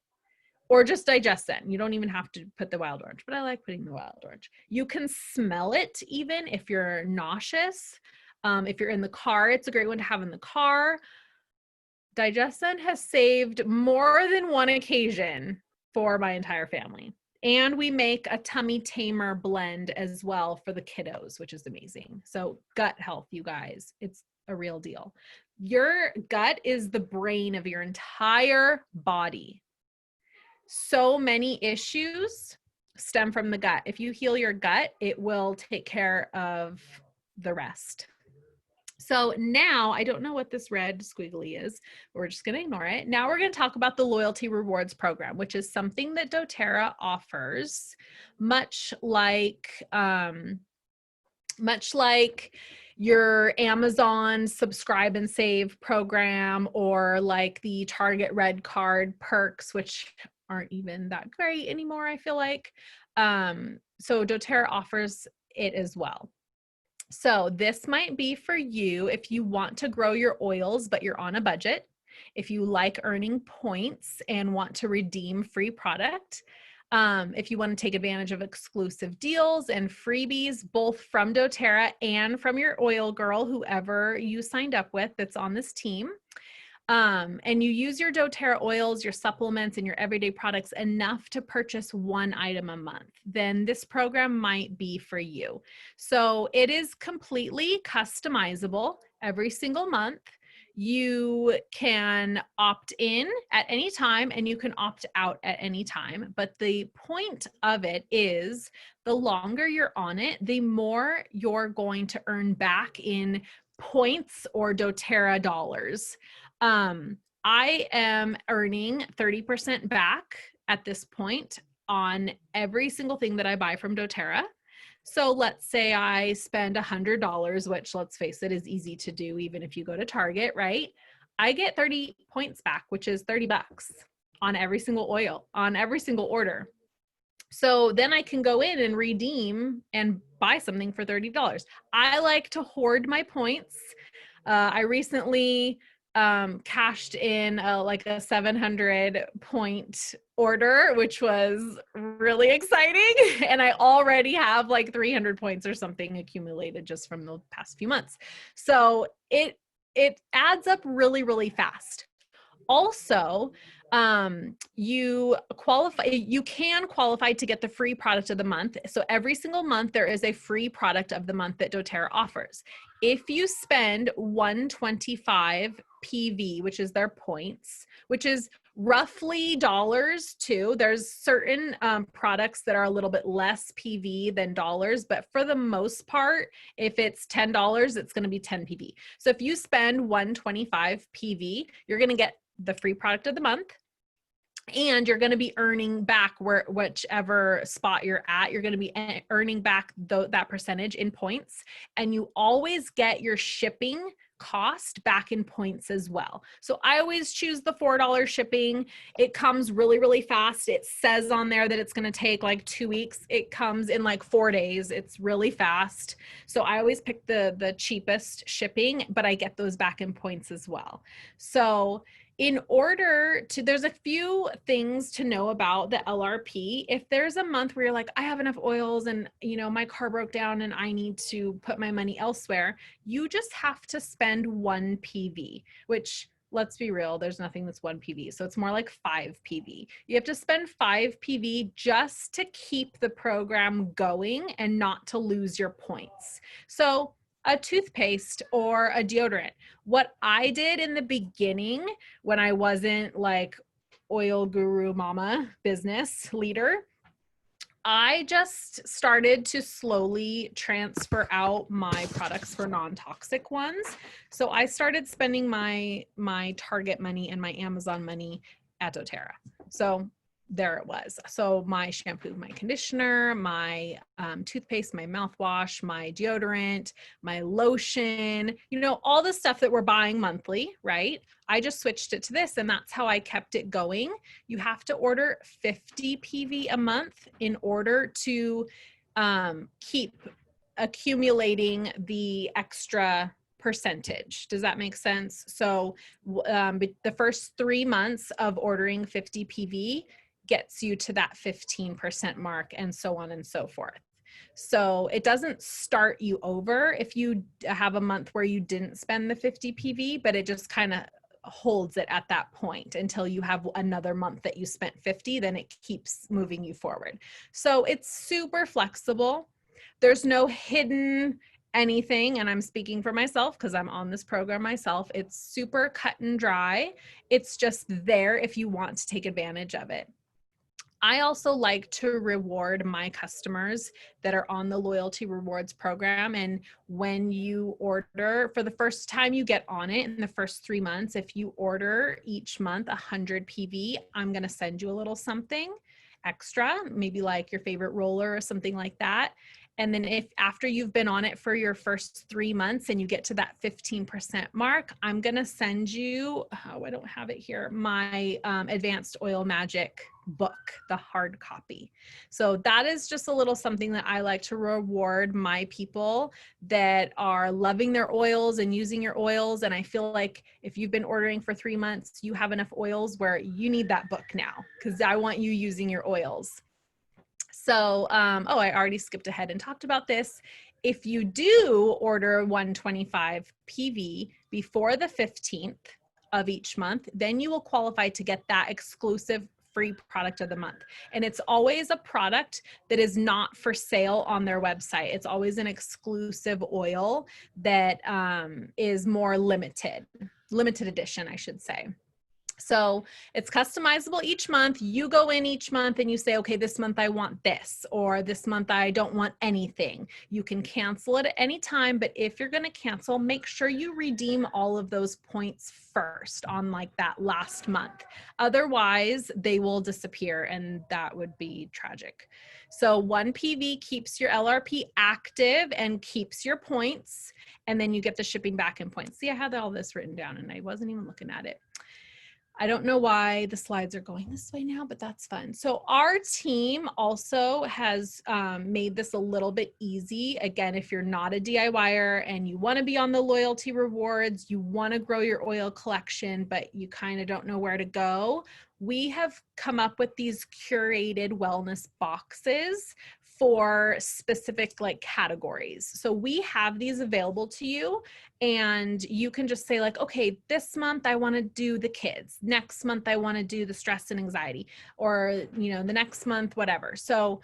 Or just Digest Zen. You don't even have to put the wild orange, but I like putting the wild orange. You can smell it even if you're nauseous. If you're in the car, it's a great one to have in the car. Digest Zen has saved more than one occasion for my entire family. And we make a tummy tamer blend as well for the kiddos, which is amazing. So gut health, you guys, it's a real deal. Your gut is the brain of your entire body. So many issues stem from the gut. If you heal your gut, it will take care of the rest. So now, I don't know what this red squiggly is. We're just going to ignore it. Now we're going to talk about the loyalty rewards program, which is something that doTERRA offers, much like your Amazon subscribe and save program, or like the Target Red Card perks, which aren't even that great anymore, I feel like. So doTERRA offers it as well. So this might be for you if you want to grow your oils, but you're on a budget. If you like earning points and want to redeem free product. If you want to take advantage of exclusive deals and freebies, both from doTERRA and from your oil girl, whoever you signed up with that's on this team. And you use your doTERRA oils, your supplements, and your everyday products enough to purchase one item a month, then this program might be for you. So it is completely customizable every single month. You can opt in at any time and you can opt out at any time. But the point of it is the longer you're on it, the more you're going to earn back in points or doTERRA dollars. I am earning 30% back at this point on every single thing that I buy from doTERRA. So let's say I spend $100, which, let's face it, is easy to do even if you go to Target, right? I get 30 points back, which is 30 bucks on every single oil, on every single order. So then I can go in and redeem and buy something for $30. I like to hoard my points. I recently cashed in like a 700 point order, which was really exciting. And I already have like 300 points or something accumulated just from the past few months. So it adds up really, really fast. Also, you can qualify to get the free product of the month. So every single month there is a free product of the month that doTERRA offers. If you spend 125 PV, which is their points, which is roughly dollars too. There's certain products that are a little bit less PV than dollars, but for the most part, if it's $10, it's going to be 10 PV. So if you spend 125 PV, you're going to get the free product of the month. And you're going to be earning back whichever spot you're at, you're going to be earning back that percentage in points. And you always get your shipping cost back in points as well. So I always choose the $4 shipping. It comes really, really fast. It says on there that it's going to take like 2 weeks. It comes in like 4 days. It's really fast. So I always pick the cheapest shipping, but I get those back in points as well. So in order to, there's a few things to know about the LRP. If there's a month where you're like, I have enough oils and, you know, my car broke down and I need to put my money elsewhere, you just have to spend 1 PV, which, let's be real, there's nothing that's 1 PV. So it's more like 5 PV. You have to spend 5 PV just to keep the program going and not to lose your points. So a toothpaste or a deodorant. What I did in the beginning when I wasn't like oil guru mama business leader, I just started to slowly transfer out my products for non-toxic ones. So I started spending my Target money and my Amazon money at doTERRA. So there it was. So my shampoo, my conditioner, my toothpaste, my mouthwash, my deodorant, my lotion, you know, all the stuff that we're buying monthly, right? I just switched it to this, and that's how I kept it going. You have to order 50 PV a month in order to keep accumulating the extra percentage. Does that make sense? So the first 3 months of ordering 50 PV gets you to that 15% mark, and so on and so forth. So it doesn't start you over if you have a month where you didn't spend the 50 PV, but it just kind of holds it at that point until you have another month that you spent 50, then it keeps moving you forward. So it's super flexible. There's no hidden anything, and I'm speaking for myself because I'm on this program myself. It's super cut and dry. It's just there if you want to take advantage of it. I also like to reward my customers that are on the loyalty rewards program. And when you order, for the first time you get on it in the first 3 months, if you order each month 100 PV, I'm going to send you a little something extra, maybe like your favorite roller or something like that. And then if after you've been on it for your first 3 months and you get to that 15% mark, I'm going to send you, oh, I don't have it here, my Advanced Oil Magic book, the hard copy. So that is just a little something that I like to reward my people that are loving their oils and using your oils. And I feel like if you've been ordering for 3 months, you have enough oils where you need that book now, because I want you using your oils. So, oh, I already skipped ahead and talked about this. If you do order 125 PV before the 15th of each month, then you will qualify to get that exclusive free product of the month. And it's always a product that is not for sale on their website. It's always an exclusive oil that is more limited edition, I should say. So it's customizable each month. You go in each month and you say, okay, this month I want this, or this month I don't want anything. You can cancel it at any time, but if you're going to cancel, make sure you redeem all of those points first on like that last month. Otherwise, they will disappear, and that would be tragic. So 1 PV keeps your LRP active and keeps your points, and then you get the shipping back in points. See, I had all this written down and I wasn't even looking at it. I don't know why the slides are going this way now, but that's fun. So our team also has made this a little bit easy. Again, if you're not a DIYer and you want to be on the loyalty rewards, you want to grow your oil collection, but you kind of don't know where to go, we have come up with these curated wellness boxes for specific like categories. So we have these available to you, and you can just say like, okay, this month I want to do the kids. Next month I want to do the stress and anxiety, or, you know, the next month, whatever. So,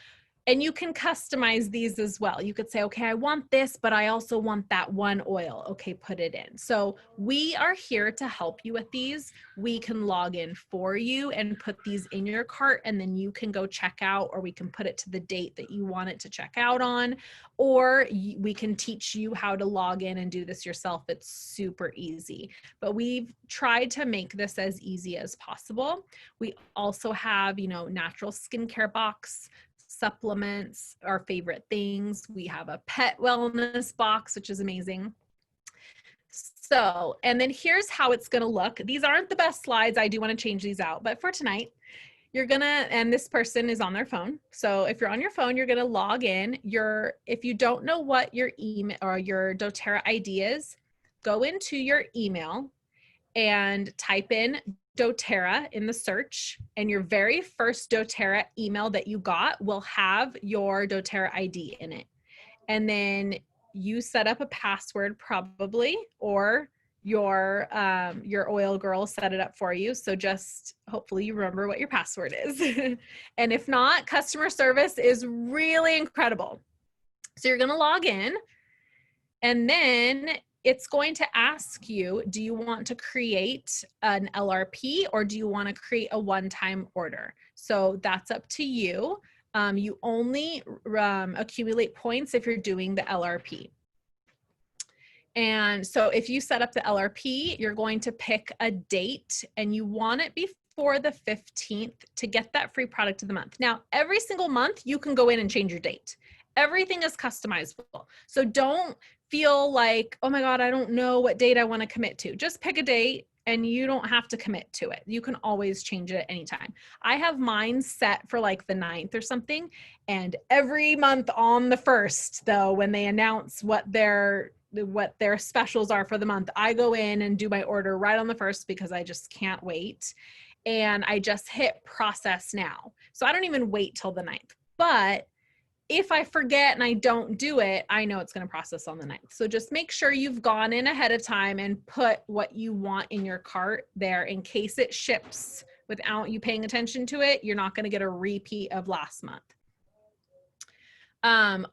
and you can customize these as well. You could say, okay, I want this, but I also want that one oil. Okay, put it in. So we are here to help you with these. We can log in for you and put these in your cart, and then you can go check out, or we can put it to the date that you want it to check out on, or we can teach you how to log in and do this yourself. It's super easy, but we've tried to make this as easy as possible. We also have, you know, natural skincare box, supplements, our favorite things. We have a pet wellness box, which is amazing. So, and then here's how it's going to look. These aren't the best slides. I do want to change these out, but for tonight, you're gonna, and this person is on their phone. So if you're on your phone, you're gonna log in. If you don't know what your email or your doTERRA ID is, go into your email and type in doTERRA in the search, and your very first doTERRA email that you got will have your doTERRA ID in it. And then you set up a password probably, or your oil girl set it up for you. So just hopefully you remember what your password is. And if not, customer service is really incredible. So you're going to log in, and then it's going to ask you, do you want to create an LRP or do you want to create a one-time order? So that's up to you. You only accumulate points if you're doing the LRP. And so if you set up the LRP, you're going to pick a date, and you want it before the 15th to get that free product of the month. Now, every single month you can go in and change your date. Everything is customizable. So don't feel like, oh my God, I don't know what date I want to commit to. Just pick a date, and you don't have to commit to it. You can always change it at any time. I have mine set for like the 9th or something. And every month on the 1st, though, when they announce what their specials are for the month, I go in and do my order right on the 1st because I just can't wait. And I just hit process now. So I don't even wait till the 9th. But if I forget and I don't do it, I know it's going to process on the 9th. So just make sure you've gone in ahead of time and put what you want in your cart there in case it ships without you paying attention to it. You're not going to get a repeat of last month.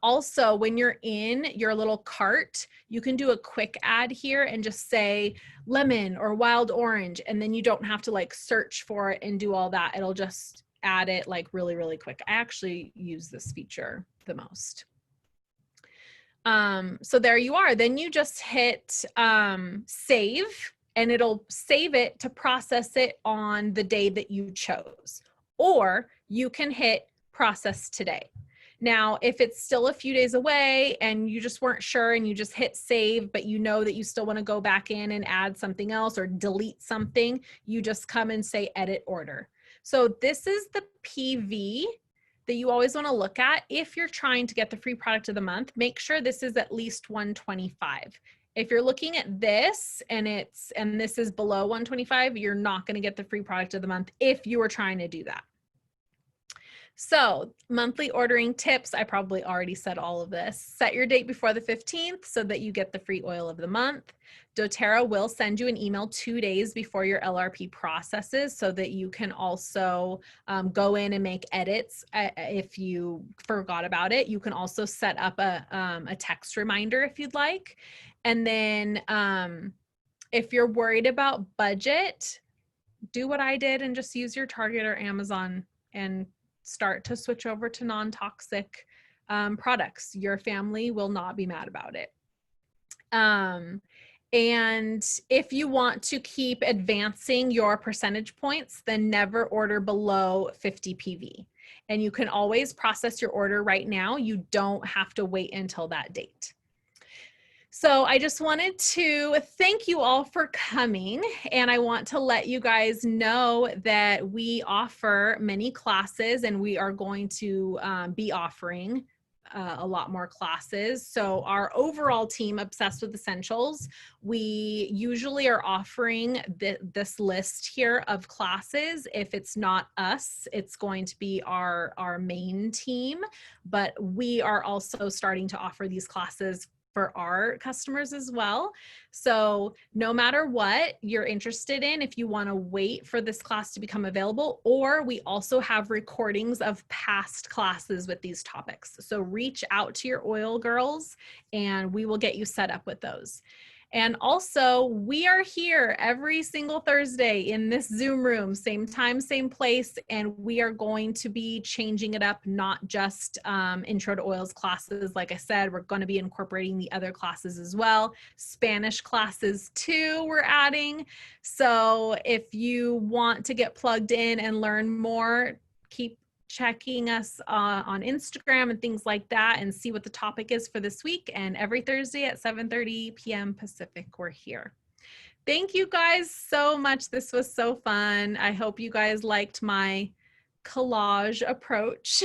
Also, when you're in your little cart, you can do a quick add here and just say lemon or wild orange, and then you don't have to like search for it and do all that. It'll just add it like really, really quick. I actually use this feature the most. So there you are. Then you just hit save, and it'll save it to process it on the day that you chose. Or you can hit process today. Now, if it's still a few days away and you just weren't sure and you just hit save, but you know that you still want to go back in and add something else or delete something, you just come and say edit order. So this is the PV that you always want to look at. If you're trying to get the free product of the month, make sure this is at least 125. If you're looking at this and this is below 125, you're not going to get the free product of the month if you were trying to do that. So monthly ordering tips, I probably already said all of this. Set your date before the 15th so that you get the free oil of the month. doTERRA will send you an email 2 days before your LRP processes so that you can also go in and make edits if you forgot about it. You can also set up a text reminder if you'd like. And then if you're worried about budget, do what I did and just use your Target or Amazon and start to switch over to non-toxic products. Your family will not be mad about it. And if you want to keep advancing your percentage points, then never order below 50 PV. And you can always process your order right now. You don't have to wait until that date. So I just wanted to thank you all for coming, and I want to let you guys know that we offer many classes, and we are going to be offering a lot more classes. So our overall team, Obsessed with Essentials, we usually are offering this list here of classes. If it's not us, it's going to be our main team, but we are also starting to offer these classes for our customers as well. So no matter what you're interested in, if you want to wait for this class to become available, or we also have recordings of past classes with these topics. So reach out to your oil girls and we will get you set up with those. And also, we are here every single Thursday in this Zoom room, same time, same place, and we are going to be changing it up, not just Intro to Oils classes. Like I said, we're going to be incorporating the other classes as well. Spanish classes too, we're adding. So if you want to get plugged in and learn more, keep checking us on Instagram and things like that and see what the topic is for this week. And every Thursday at 7:30 p.m. Pacific, we're here. Thank you guys so much. This was so fun. I hope you guys liked my collage approach.